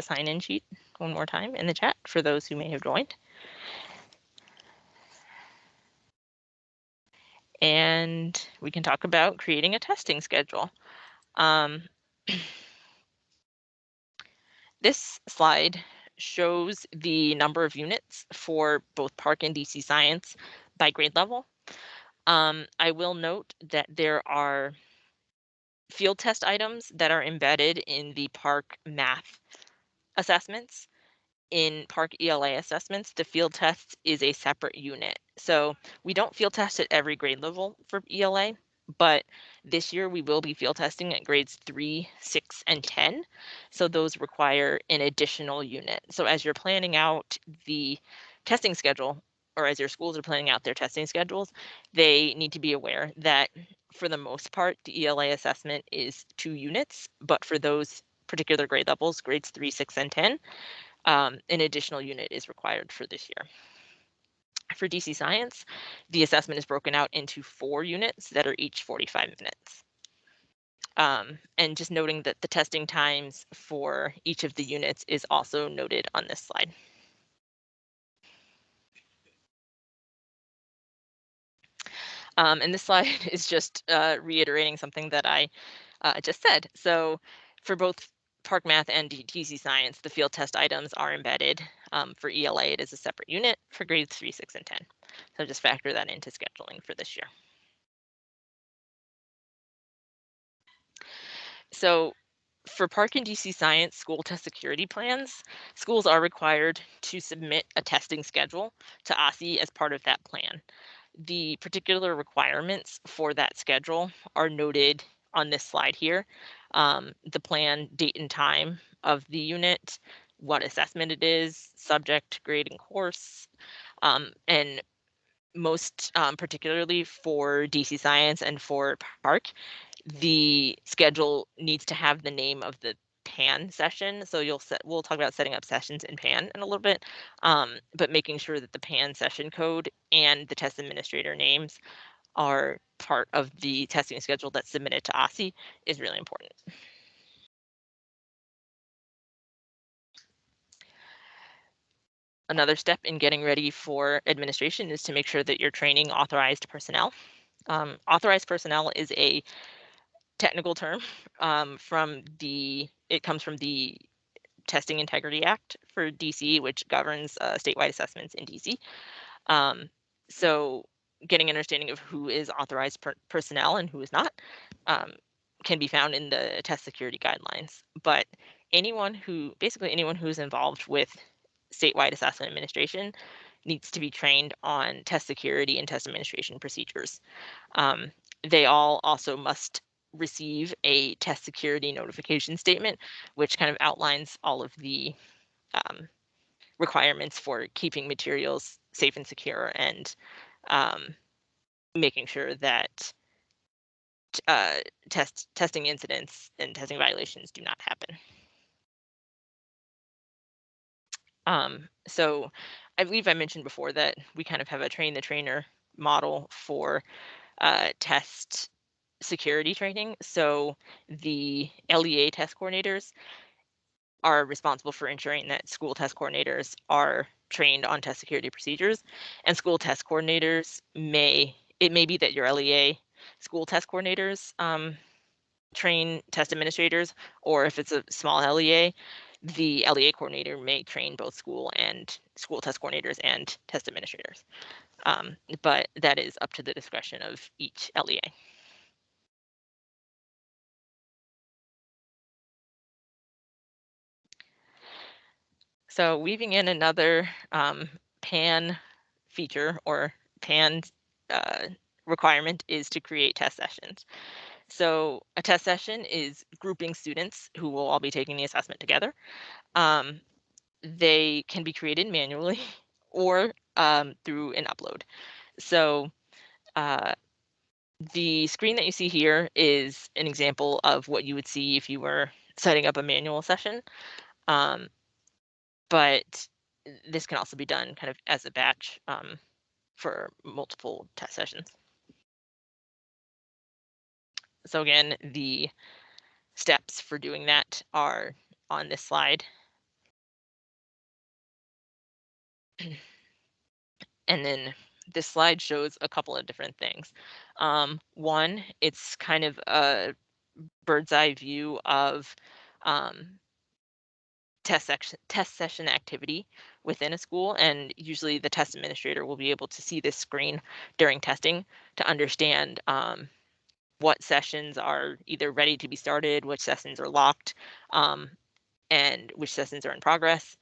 sign-in sheet one more time in the chat for those who may have joined. And we can talk about creating a testing schedule. This slide shows the number of units for both Parcc and DC Science by grade level. I will note that there are field test items that are embedded in the Parcc math assessments. In Parcc ELA assessments, the field test is a separate unit. So we don't field test at every grade level for ELA, but this year we will be field testing at grades 3, 6, and 10. So those require an additional unit. So as you're planning out the testing schedule, or as your schools are planning out their testing schedules, they need to be aware that for the most part, the ELA assessment is 2 units, but for those particular grade levels, grades 3, 6, and 10, an additional unit is required for this year. For DC Science, the assessment is broken out into 4 units that are each 45 minutes. And just noting that the testing times for each of the units is also noted on this slide. And this slide is just reiterating something that I just said. So for both Parcc Math and TC Science, the field test items are embedded. For ELA, it is a separate unit for grades 3, 6, and 10. So just factor that into scheduling for this year. So for Parcc and TC Science school test security plans, schools are required to submit a testing schedule to OSSE as part of that plan. The particular requirements for that schedule are noted on this slide here. The plan date and time of the unit, what assessment it is, subject, grade, and course, and most particularly for DC Science and for Parcc, the schedule needs to have the name of the PAN session. So we'll talk about setting up sessions in PAN in a little bit, but making sure that the PAN session code and the test administrator names are part of the testing schedule that's submitted to OSSE is really important. Another step in getting ready for administration is to make sure that you're training authorized personnel. Authorized personnel is a technical term it comes from the Testing Integrity Act for DC, which governs statewide assessments in DC. So getting an understanding of who is authorized personnel and who is not can be found in the test security guidelines. But basically anyone who's involved with statewide assessment administration needs to be trained on test security and test administration procedures. They all also must receive a test security notification statement, which kind of outlines all of the requirements for keeping materials safe and secure and making sure that testing incidents and testing violations do not happen. So I believe I mentioned before that we kind of have a train the trainer model for test security training. So the LEA test coordinators are responsible for ensuring that school test coordinators are trained on test security procedures, and school test coordinators it may be that your LEA school test coordinators train test administrators, or if it's a small LEA, the LEA coordinator may train both school test coordinators and test administrators. But that is up to the discretion of each LEA. So weaving in another PAN feature or PAN requirement is to create test sessions. So a test session is grouping students who will all be taking the assessment together. They can be created manually or through an upload. So the screen that you see here is an example of what you would see if you were setting up a manual session. But this can also be done kind of as a batch for multiple test sessions. So again, the steps for doing that are on this slide. And then this slide shows a couple of different things. One, it's kind of a bird's eye view of test session activity within a school, and usually the test administrator will be able to see this screen during testing to understand what sessions are either ready to be started, which sessions are locked, and which sessions are in progress.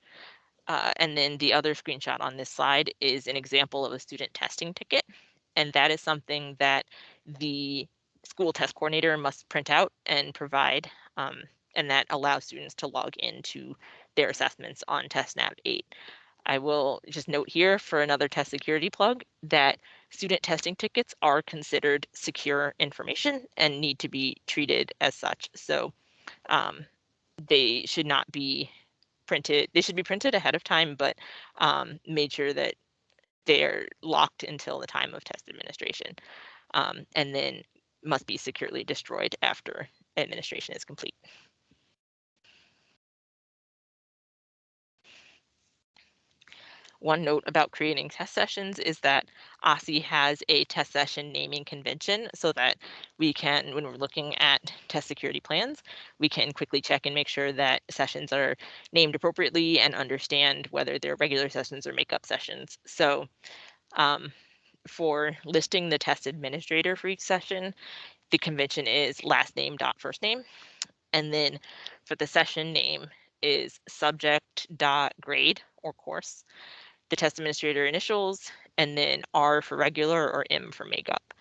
And then the other screenshot on this slide is an example of a student testing ticket, and that is something that the school test coordinator must print out and provide, and that allows students to log into their assessments on TestNav 8. I will just note here for another test security plug that student testing tickets are considered secure information and need to be treated as such. So they should not be printed. They should be printed ahead of time, but made sure that they're locked until the time of test administration. And then must be securely destroyed after administration is complete. One note about creating test sessions is that OSSI has a test session naming convention so that we can, when we're looking at test security plans, we can quickly check and make sure that sessions are named appropriately and understand whether they're regular sessions or makeup sessions. So for listing the test administrator for each session, the convention is last name dot first name. And then for the session name is subject dot grade or course, the test administrator initials, and then R for regular or M for makeup.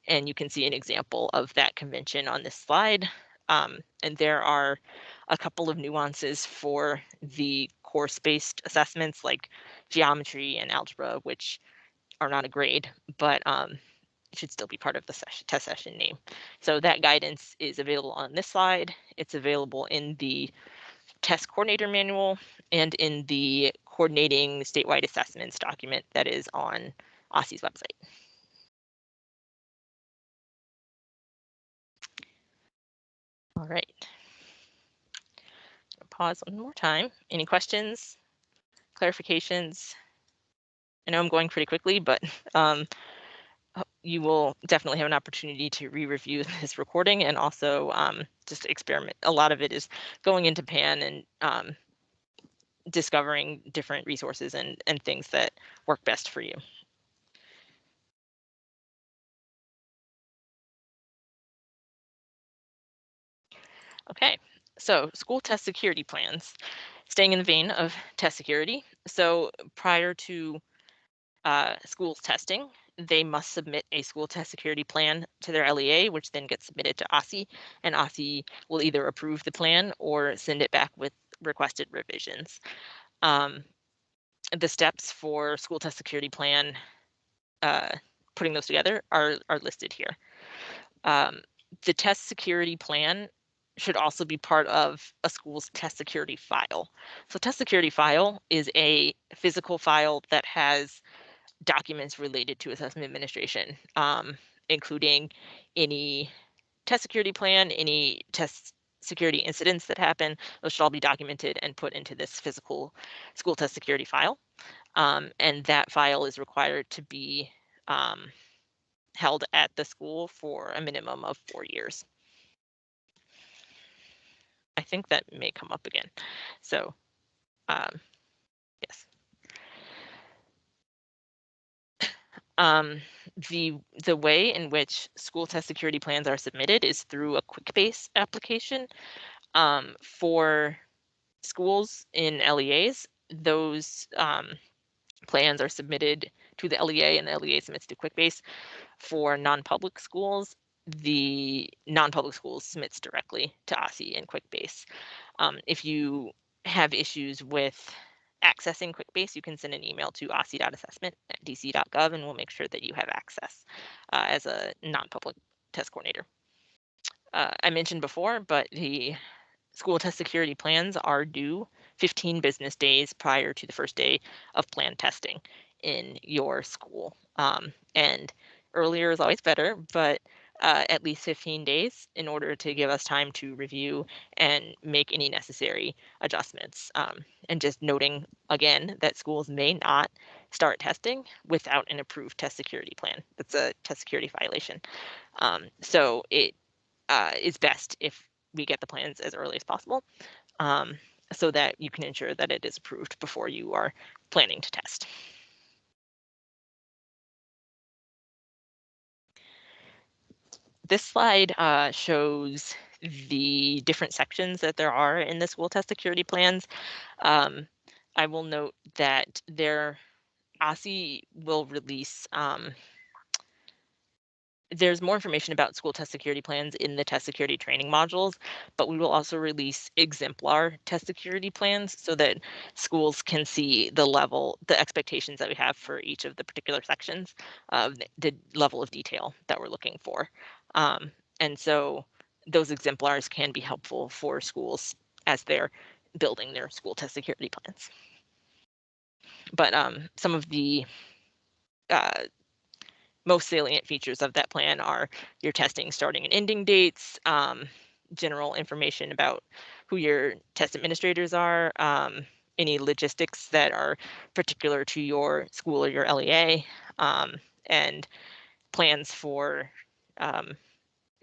And you can see an example of that convention on this slide. And there are a couple of nuances for the course-based assessments like geometry and algebra, which are not a grade, but should still be part of the test session name. So that guidance is available on this slide. It's available in the test coordinator manual and in the coordinating statewide assessments document that is on OSSI's website. All right. Pause one more time. Any questions, clarifications? I know I'm going pretty quickly, but you will definitely have an opportunity to re-review this recording and also just experiment. A lot of it is going into PAN and discovering different resources and things that work best for you. Okay, so school test security plans. Staying in the vein of test security. So prior to schools testing, they must submit a school test security plan to their LEA, which then gets submitted to OSSI, and OSSI will either approve the plan or send it back with requested revisions. The steps for school test security plan, putting those together are listed here. The test security plan should also be part of a school's test security file. So test security file is a physical file that has documents related to assessment administration, including any test security plan, any test security incidents that happen. Those should all be documented and put into this physical school test security file. And that file is required to be held at the school for a minimum of 4 years. I think that may come up again. So, yes. The way in which school test security plans are submitted is through a QuickBase application. For schools in LEAs, those plans are submitted to the LEA and the LEA submits to QuickBase. For non-public schools, the non-public schools submits directly to OSSI and QuickBase. If you have issues with accessing QuickBase, you can send an email to ossi.assessment@dc.gov and we'll make sure that you have access as a non-public test coordinator. I mentioned before, but the school test security plans are due 15 business days prior to the first day of plan testing in your school. And earlier is always better, but at least 15 days in order to give us time to review and make any necessary adjustments. And just noting again that schools may not start testing without an approved test security plan. That's a test security violation. So it is best if we get the plans as early as possible so that you can ensure that it is approved before you are planning to test. This slide shows the different sections that there are in the school test security plans. I will note that OSSI will release there's more information about school test security plans in the test security training modules, but we will also release exemplar test security plans so that schools can see the expectations that we have for each of the particular sections, the level of detail that we're looking for. And so those exemplars can be helpful for schools as they're building their school test security plans. But some of the most salient features of that plan are your testing starting and ending dates, general information about who your test administrators are, any logistics that are particular to your school or your LEA, and plans for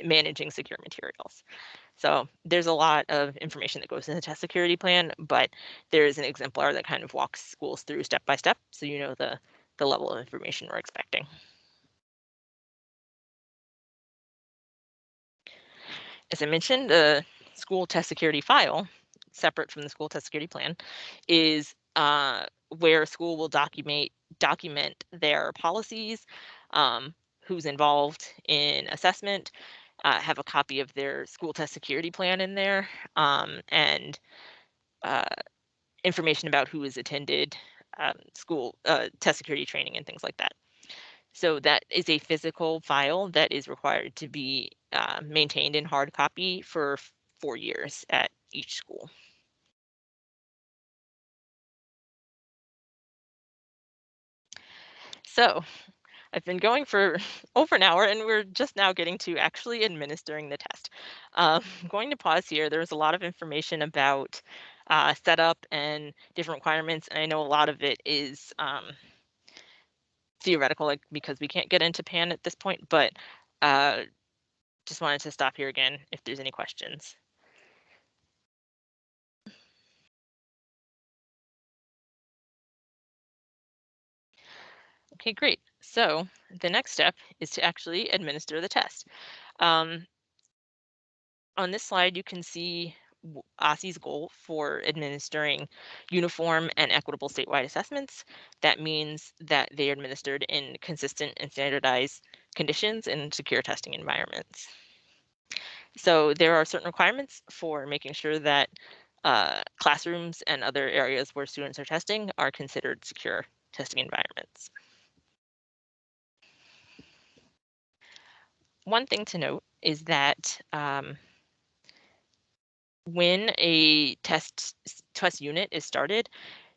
managing secure materials. So there's a lot of information that goes in the test security plan, but there is an exemplar that kind of walks schools through step by step, so you know the level of information we're expecting. As I mentioned, the school test security file, separate from the school test security plan, is where a school will document their policies, who's involved in assessment, have a copy of their school test security plan in there, and information about who has attended school test security training and things like that. So that is a physical file that is required to be maintained in hard copy for 4 years at each school. So I've been going for over an hour and we're just now getting to actually administering the test. I'm going to pause here. There's a lot of information about setup and different requirements, and I know a lot of it is theoretical, like because we can't get into PAN at this point, but just wanted to stop here again if there's any questions. Okay, great. So the next step is to actually administer the test. On this slide, you can see OSSE's goal for administering uniform and equitable statewide assessments. That means that they are administered in consistent and standardized conditions in secure testing environments. So there are certain requirements for making sure that classrooms and other areas where students are testing are considered secure testing environments. One thing to note is that when a test unit is started,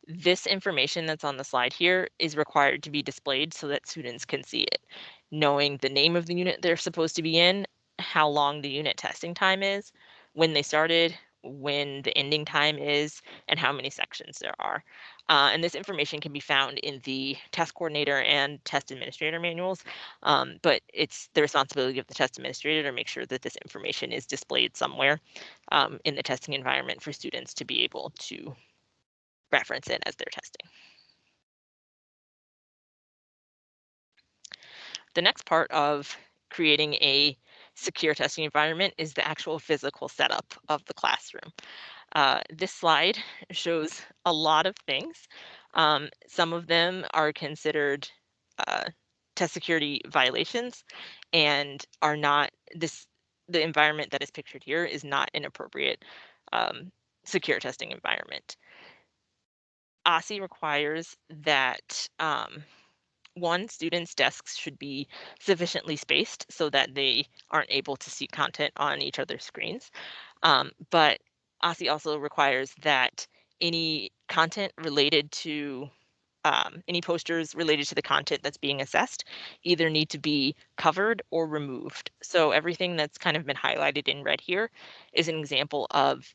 this information that's on the slide here is required to be displayed so that students can see it, knowing the name of the unit they're supposed to be in, how long the unit testing time is, when they started, when the ending time is, and how many sections there are. And this information can be found in the test coordinator and test administrator manuals, but it's the responsibility of the test administrator to make sure that this information is displayed somewhere in the testing environment for students to be able to reference it as they're testing. The next part of creating a secure testing environment is the actual physical setup of the classroom. This slide shows a lot of things. Some of them are considered test security violations and are not the environment that is pictured here is not an appropriate secure testing environment. OSSE requires that one, students' desks should be sufficiently spaced so that they aren't able to see content on each other's screens. But OSSE also requires that any content related to any posters related to the content that's being assessed either need to be covered or removed. So everything that's kind of been highlighted in red here is an example of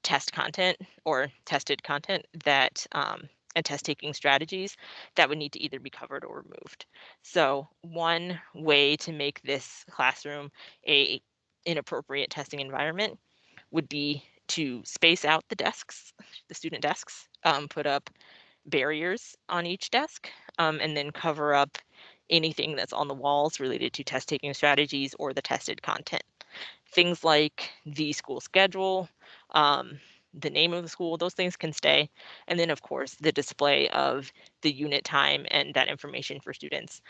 test content or tested content that and test taking strategies that would need to either be covered or removed. So one way to make this classroom a inappropriate testing environment would be to space out the desks, the student desks, put up barriers on each desk, and then cover up anything that's on the walls related to test taking strategies or the tested content. Things like the school schedule, the name of the school, those things can stay. And then, of course, the display of the unit time and that information for students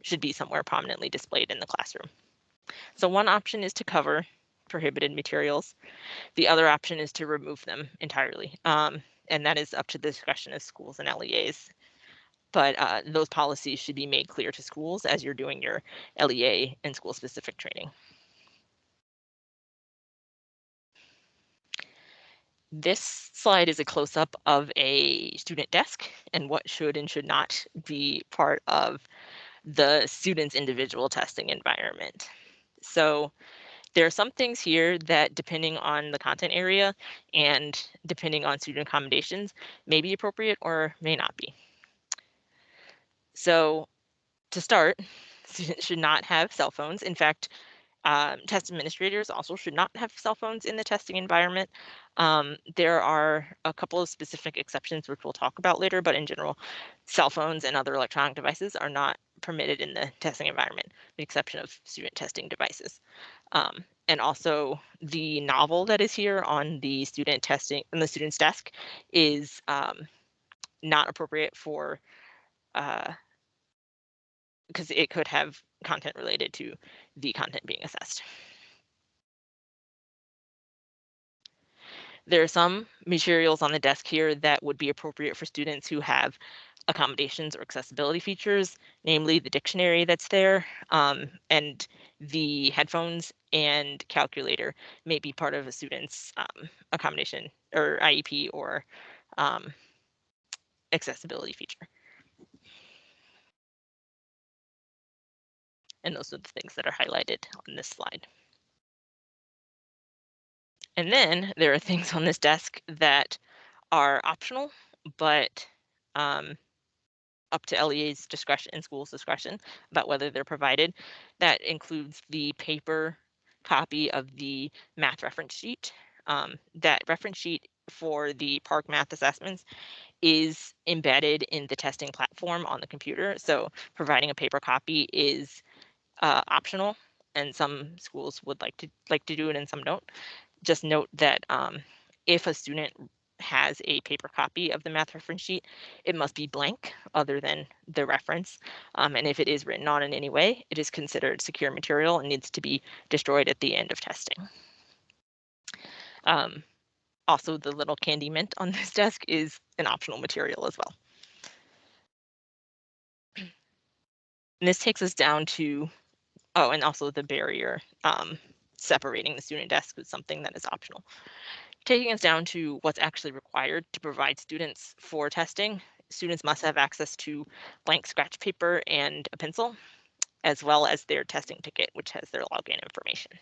should be somewhere prominently displayed in the classroom. So one option is to cover prohibited materials. The other option is to remove them entirely. And that is up to the discretion of schools and LEAs. But those policies should be made clear to schools as you're doing your LEA and school-specific training. This slide is a close-up of a student desk and what should and should not be part of the student's individual testing environment. So there are some things here that, depending on the content area and depending on student accommodations, may be appropriate or may not be. So to start, students should not have cell phones. In fact, test administrators also should not have cell phones in the testing environment. There are a couple of specific exceptions, which we'll talk about later, but in general, cell phones and other electronic devices are not permitted in the testing environment, with the exception of student testing devices. And also the novel that is here on the student testing on the student's desk is not appropriate for because it could have content related to the content being assessed. There are some materials on the desk here that would be appropriate for students who have accommodations or accessibility features, namely the dictionary that's there, and the headphones and calculator may be part of a student's accommodation or IEP or accessibility feature. And those are the things that are highlighted on this slide. And then there are things on this desk that are optional, but up to LEA's discretion and school's discretion about whether they're provided. That includes the paper copy of the math reference sheet. That reference sheet for the Parcc math assessments is embedded in the testing platform on the computer. So providing a paper copy is optional, and some schools would like to do it and some don't. Just note that if a student has a paper copy of the math reference sheet, it must be blank other than the reference. And if it is written on in any way, it is considered secure material and needs to be destroyed at the end of testing. Also, the little candy mint on this desk is an optional material as well. And this takes us down to, oh, and also the barrier separating the student desk is something that is optional. Taking us down to what's actually required to provide students for testing, students must have access to blank scratch paper and a pencil, as well as their testing ticket, which has their login information.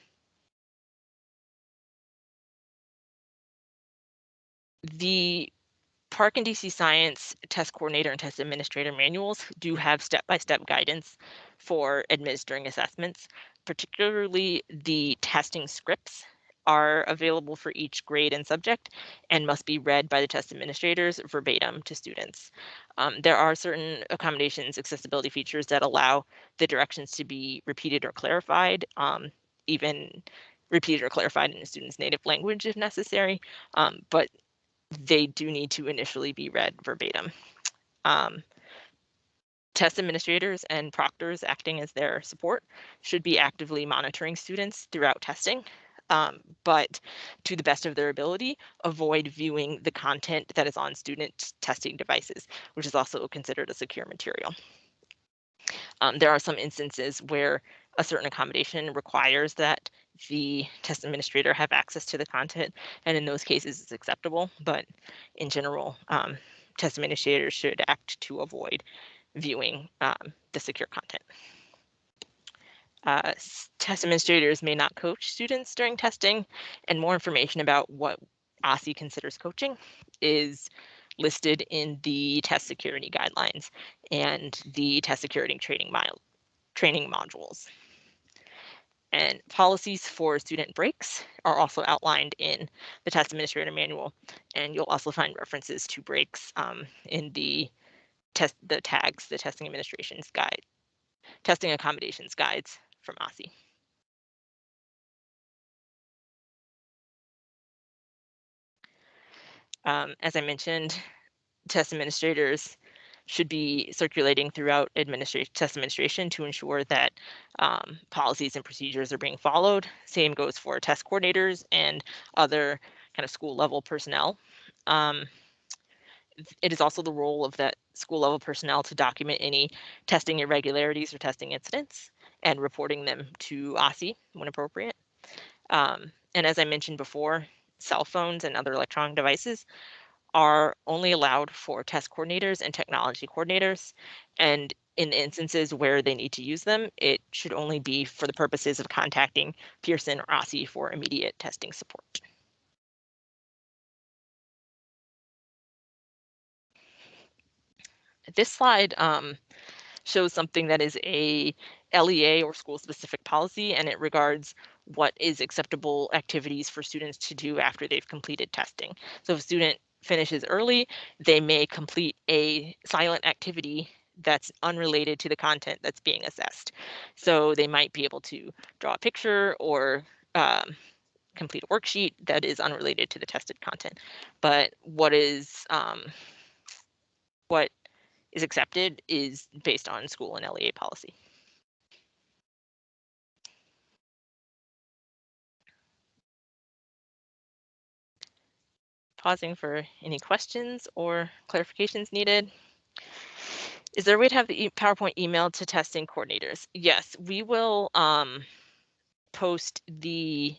The Parcc and DC Science Test Coordinator and Test Administrator manuals do have step-by-step guidance for administering assessments, particularly the testing scripts are available for each grade and subject and must be read by the test administrators verbatim to students. There are certain accommodations, accessibility features that allow the directions to be repeated or clarified, even repeated or clarified in a student's native language if necessary, but they do need to initially be read verbatim. Test administrators and proctors acting as their support should be actively monitoring students throughout testing, but to the best of their ability, avoid viewing the content that is on student testing devices, which is also considered a secure material. There are some instances where a certain accommodation requires that the test administrator have access to the content, and in those cases it's acceptable, but in general, test administrators should act to avoid viewing the secure content. Test administrators may not coach students during testing, and more information about what OSSE considers coaching is listed in the test security guidelines and the test security training modules. And policies for student breaks are also outlined in the test administrator manual, and you'll also find references to breaks in the tags, the testing administration's guide, testing accommodations guides from OSSE. As I mentioned, test administrators should be circulating throughout test administration to ensure that policies and procedures are being followed. Same goes for test coordinators and other kind of school level personnel. It is also the role of that school level personnel to document any testing irregularities or testing incidents and reporting them to OSSE when appropriate. And as I mentioned before, cell phones and other electronic devices are only allowed for test coordinators and technology coordinators, and in the instances where they need to use them, it should only be for the purposes of contacting Pearson or OSSE for immediate testing support. This slide shows something that is a LEA or school-specific policy, and it regards what is acceptable activities for students to do after they've completed testing. So if a student finishes early, they may complete a silent activity that's unrelated to the content that's being assessed. So they might be able to draw a picture or complete a worksheet that is unrelated to the tested content. But what is accepted is based on school and LEA policy. Pausing for any questions or clarifications needed. Is there a way to have the PowerPoint emailed to testing coordinators? Yes, we will post this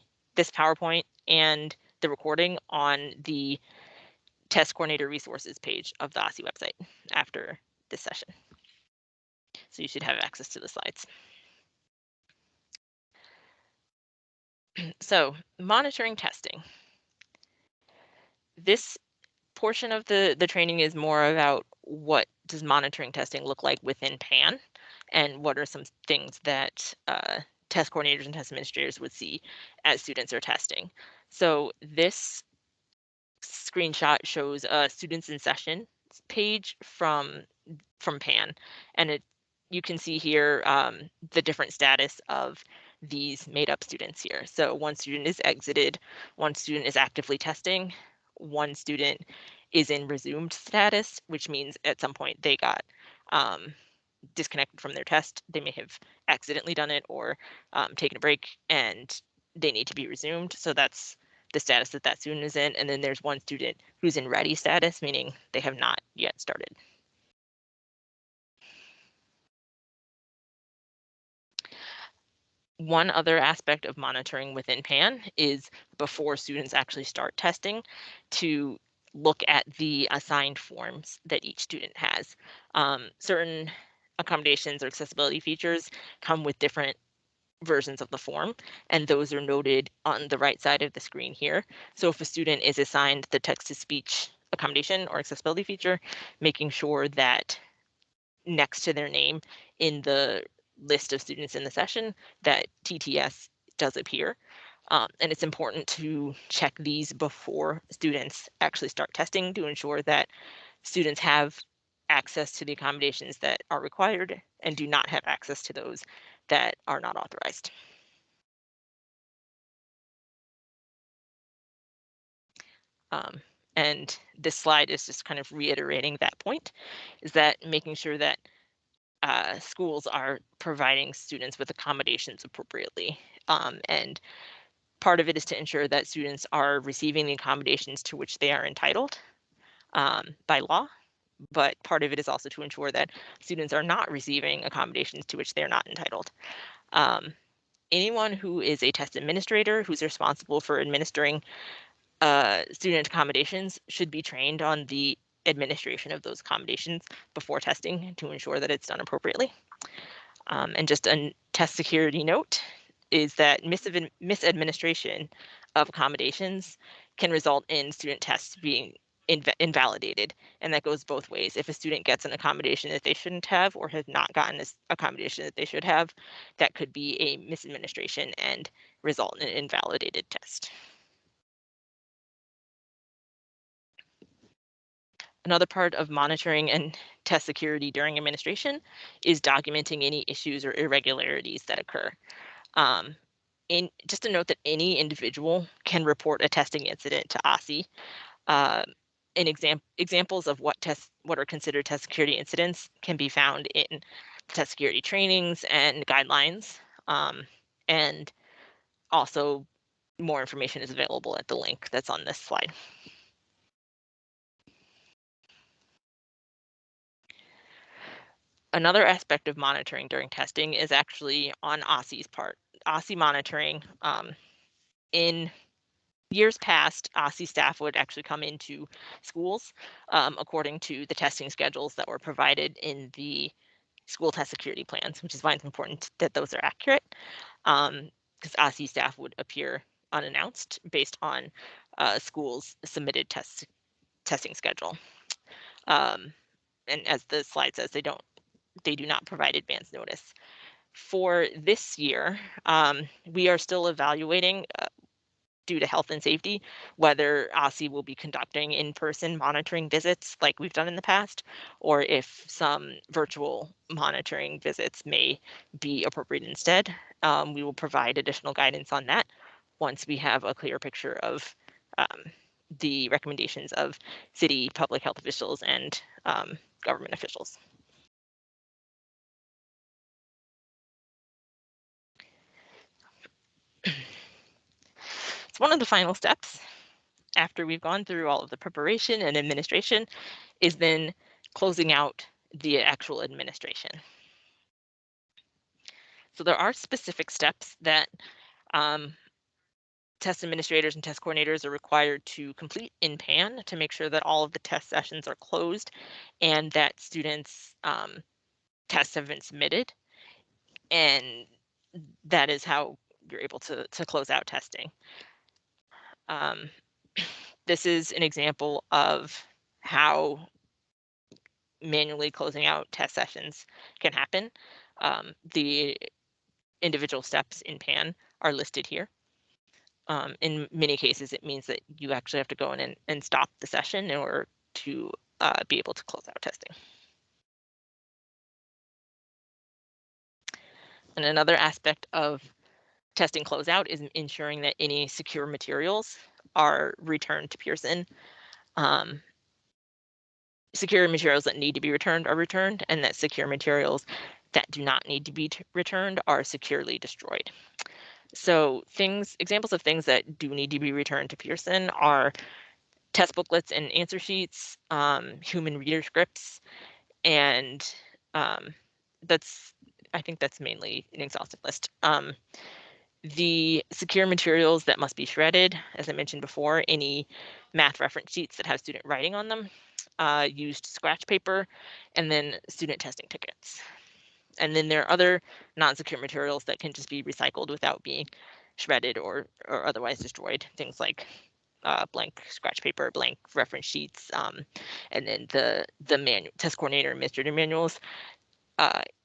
PowerPoint and the recording on the test coordinator resources page of the OSSE website after this session. So you should have access to the slides. So monitoring testing. This portion of the training is more about what does monitoring testing look like within PAN and what are some things that test coordinators and test administrators would see as students are testing. So this screenshot shows a students in session page from PAN, and you can see here the different status of these made up students here. So one student is exited, one student is actively testing, one student is in resumed status, which means at some point they got disconnected from their test. They may have accidentally done it or taken a break and they need to be resumed. So that's the status that that student is in. And then there's one student who's in ready status, meaning they have not yet started. One other aspect of monitoring within PAN is before students actually start testing to look at the assigned forms that each student has. Certain accommodations or accessibility features come with different versions of the form, and those are noted on the right side of the screen here. So if a student is assigned the text-to-speech accommodation or accessibility feature, making sure that next to their name in the list of students in the session that TTS does appear. And it's important to check these before students actually start testing to ensure that students have access to the accommodations that are required and do not have access to those that are not authorized. And this slide is just kind of reiterating that point, is that making sure that schools are providing students with accommodations appropriately. And part of it is to ensure that students are receiving the accommodations to which they are entitled by law. But part of it is also to ensure that students are not receiving accommodations to which they're not entitled. Anyone who is a test administrator who's responsible for administering student accommodations should be trained on the administration of those accommodations before testing to ensure that it's done appropriately. And just a test security note is that misadministration of accommodations can result in student tests being invalidated, and that goes both ways. If a student gets an accommodation that they shouldn't have or has not gotten this accommodation that they should have, that could be a misadministration and result in an invalidated test. Another part of monitoring and test security during administration is documenting any issues or irregularities that occur. Just a note that any individual can report a testing incident to OSSE. Examples of what are considered test security incidents can be found in test security trainings and guidelines. And also more information is available at the link that's on this slide. Another aspect of monitoring during testing is actually on OSSE's part. OSSE monitoring, in years past, OSSE staff would actually come into schools according to the testing schedules that were provided in the school test security plans, which is why it's important that those are accurate, because OSCE staff would appear unannounced based on schools' submitted testing schedule. And as the slide says, they do not provide advance notice. For this year, we are still evaluating, due to health and safety, whether OSCE will be conducting in-person monitoring visits like we've done in the past, or if some virtual monitoring visits may be appropriate instead. We will provide additional guidance on that once we have a clear picture of the recommendations of city public health officials and government officials. It's one of the final steps after we've gone through all of the preparation and administration is then closing out the actual administration. So there are specific steps that test administrators and test coordinators are required to complete in PAN to make sure that all of the test sessions are closed and that students' tests have been submitted. And that is how you're able to close out testing. This is an example of how manually closing out test sessions can happen. The individual steps in PAN are listed here. In many cases, it means that you actually have to go in and stop the session in order to be able to close out testing. And another aspect of testing closeout is ensuring that any secure materials are returned to Pearson. Secure materials that need to be returned are returned, and that secure materials that do not need to be returned are securely destroyed. So examples of things that do need to be returned to Pearson are test booklets and answer sheets, human reader scripts, and I think that's mainly an exhaustive list. The secure materials that must be shredded, as I mentioned before, any math reference sheets that have student writing on them, used scratch paper, and then student testing tickets. And then there are other non-secure materials that can just be recycled without being shredded or otherwise destroyed. Things like blank scratch paper, blank reference sheets, and then the test coordinator administrator manuals,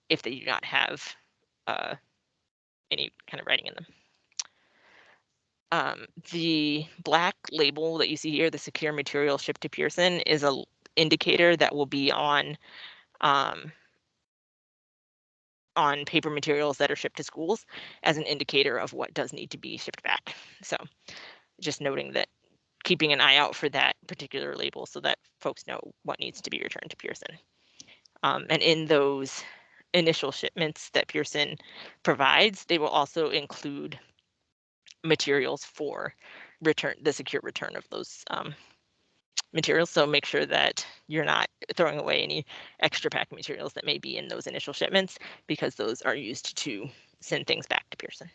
if they do not have any kind of writing in them. The black label that you see here, the secure material shipped to Pearson, is an indicator that will be on paper materials that are shipped to schools as an indicator of what does need to be shipped back. So just noting that, keeping an eye out for that particular label so that folks know what needs to be returned to Pearson. And in those initial shipments that Pearson provides, they will also include materials for the secure return of those materials. So make sure that you're not throwing away any extra packing materials that may be in those initial shipments, because those are used to send things back to Pearson.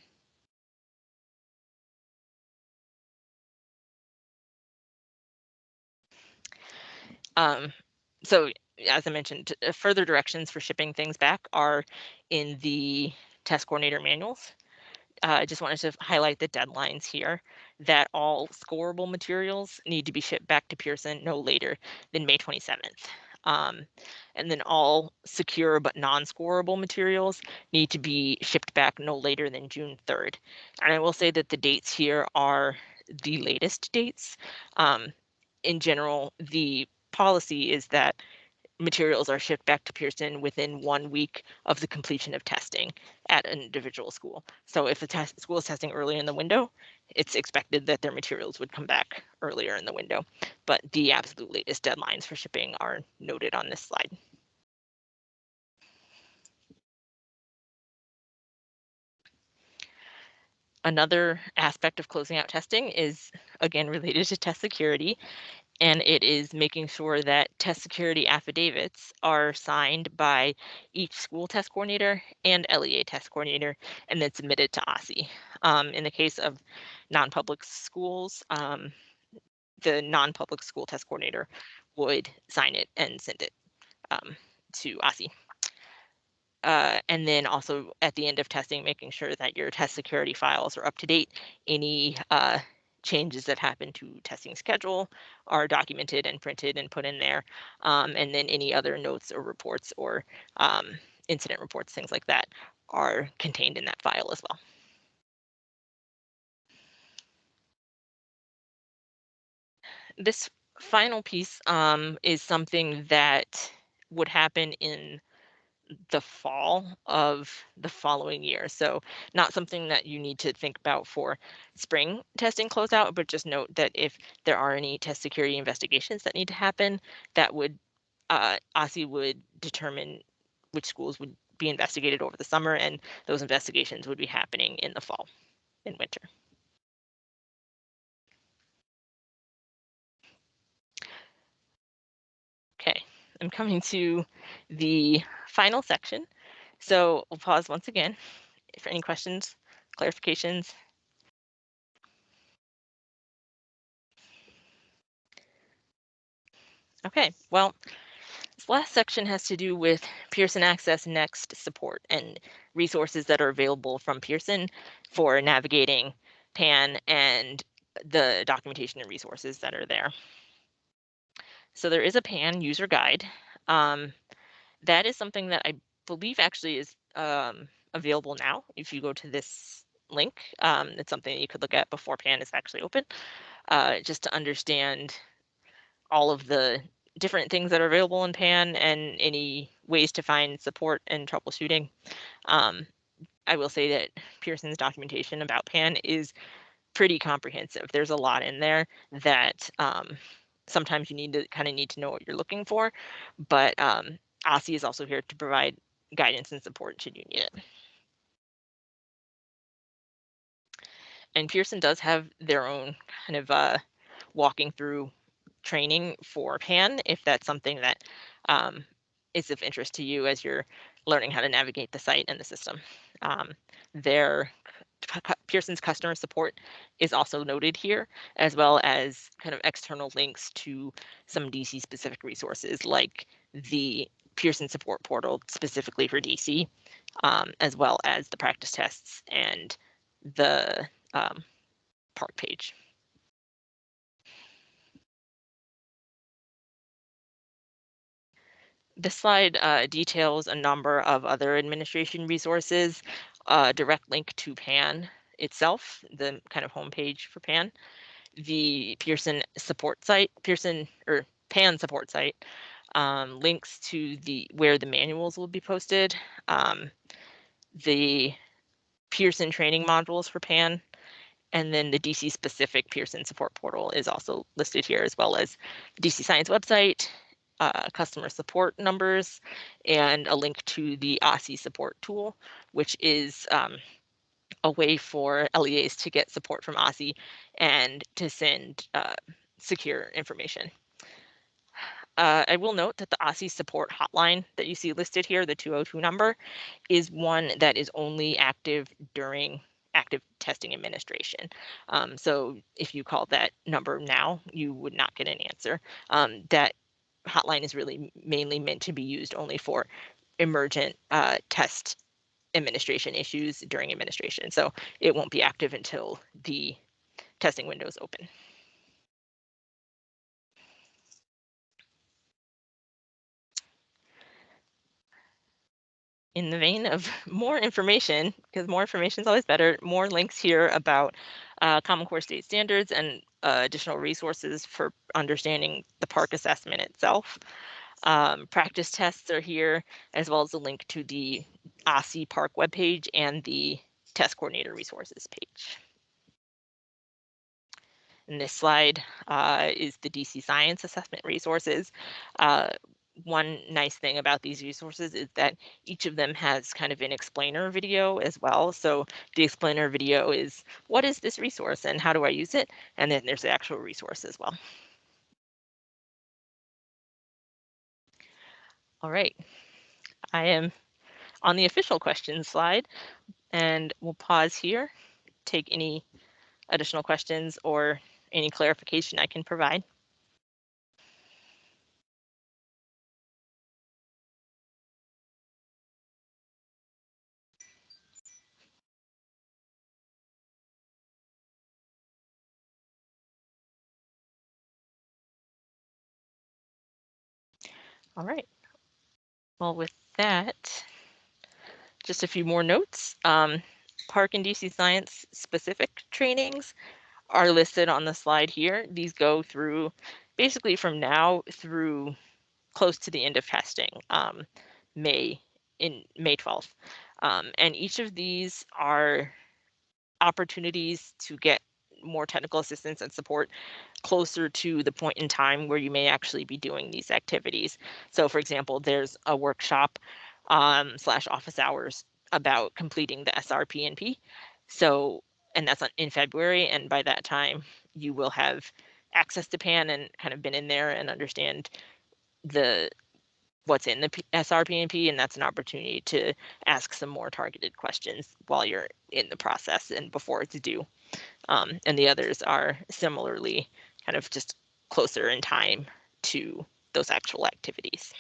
So as I mentioned, further directions for shipping things back are in the test coordinator manuals. I just wanted to highlight the deadlines here, that all scoreable materials need to be shipped back to Pearson no later than May 27th. And then all secure but non-scoreable materials need to be shipped back no later than June 3rd. And I will say that the dates here are the latest dates. In general, the policy is that materials are shipped back to Pearson within 1 week of the completion of testing at an individual school. So if the school is testing earlier in the window, it's expected that their materials would come back earlier in the window. But the absolute latest deadlines for shipping are noted on this slide. Another aspect of closing out testing is, again, related to test security, and it is making sure that test security affidavits are signed by each school test coordinator and LEA test coordinator and then submitted to OSCE. In the case of non-public schools, the non-public school test coordinator would sign it and send it to OSCE. And then also at the end of testing, making sure that your test security files are up to date. Any changes that happen to testing schedule are documented and printed and put in there. And then any other notes or reports or incident reports, things like that, are contained in that file as well. This final piece is something that would happen in the fall of the following year. So not something that you need to think about for spring testing closeout, but just note that if there are any test security investigations that need to happen, that would OSSI would determine which schools would be investigated over the summer, and those investigations would be happening in the fall and winter. Okay, I'm coming to the final section. So we'll pause once again for any questions, clarifications. Okay, well, this last section has to do with PearsonAccessNext support and resources that are available from Pearson for navigating PAN and the documentation and resources that are there. So there is a PAN user guide. That is something that I believe actually is available now. If you go to this link, it's something that you could look at before PAN is actually open, just to understand all of the different things that are available in PAN and any ways to find support and troubleshooting. I will say that Pearson's documentation about PAN is pretty comprehensive. There's a lot in there that sometimes you need to know what you're looking for, but OSSI is also here to provide guidance and support should you need it. And Pearson does have their own kind of walking through training for PAN, if that's something that is of interest to you as you're learning how to navigate the site and the system. Pearson's customer support is also noted here, as well as kind of external links to some DC specific resources like the Pearson support portal specifically for DC, as well as the practice tests and the Parcc page. This slide details a number of other administration resources, direct link to PAN itself, the kind of homepage for PAN, the Pearson support site, PAN support site, links to where the manuals will be posted, the Pearson training modules for PAN, and then the DC specific Pearson support portal is also listed here, as well as the DC Science website, customer support numbers, and a link to the OSSI support tool, which is a way for LEAs to get support from OSSI and to send secure information. I will note that the OSSI support hotline that you see listed here, the 202 number, is one that is only active during active testing administration. So if you call that number now, you would not get an answer. That hotline is really mainly meant to be used only for emergent test administration issues during administration. So it won't be active until the testing window is open. In the vein of more information, because more information is always better, more links here about Common Core state standards and additional resources for understanding the Parcc assessment itself. Practice tests are here, as well as a link to the OSSI Parcc webpage and the test coordinator resources page. And this slide is the DC Science assessment resources. One nice thing about these resources is that each of them has kind of an explainer video as well. So the explainer video is, what is this resource and how do I use it? And then there's the actual resource as well. All right, I am on the official questions slide, and we'll pause here, take any additional questions or any clarification I can provide. All right. Well, with that, just a few more notes. Parcc and DC Science specific trainings are listed on the slide here. These go through basically from now through close to the end of testing, May 12th. And each of these are opportunities to get more technical assistance and support closer to the point in time where you may actually be doing these activities. So for example, there's a workshop / office hours about completing the SRPNP. So, and that's in February. And by that time, you will have access to PAN and kind of been in there and understand what's in the SRPNP, and that's an opportunity to ask some more targeted questions while you're in the process and before it's due. And the others are similarly kind of just closer in time to those actual activities.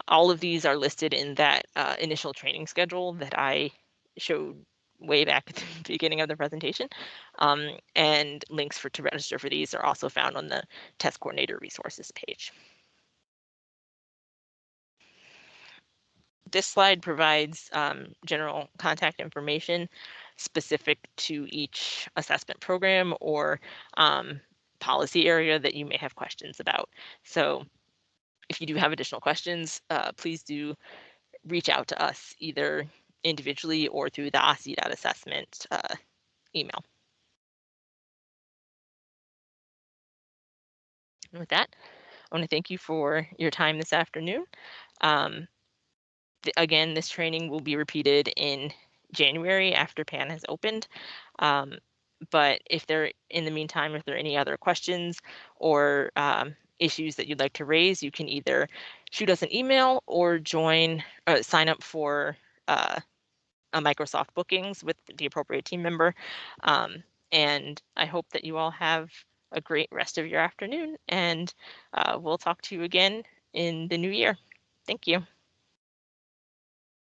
All of these are listed in that initial training schedule that I showed way back at the beginning of the presentation. And links to register for these are also found on the test coordinator resources page. This slide provides general contact information specific to each assessment program or policy area that you may have questions about. So if you do have additional questions, please do reach out to us either individually or through the ASSE.assessment email. And with that, I want to thank you for your time this afternoon. Again, this training will be repeated in January after PAN has opened. But if there, in the meantime, if there are any other questions or issues that you'd like to raise, you can either shoot us an email or sign up for a Microsoft bookings with the appropriate team member. And I hope that you all have a great rest of your afternoon, and we'll talk to you again in the new year. Thank you.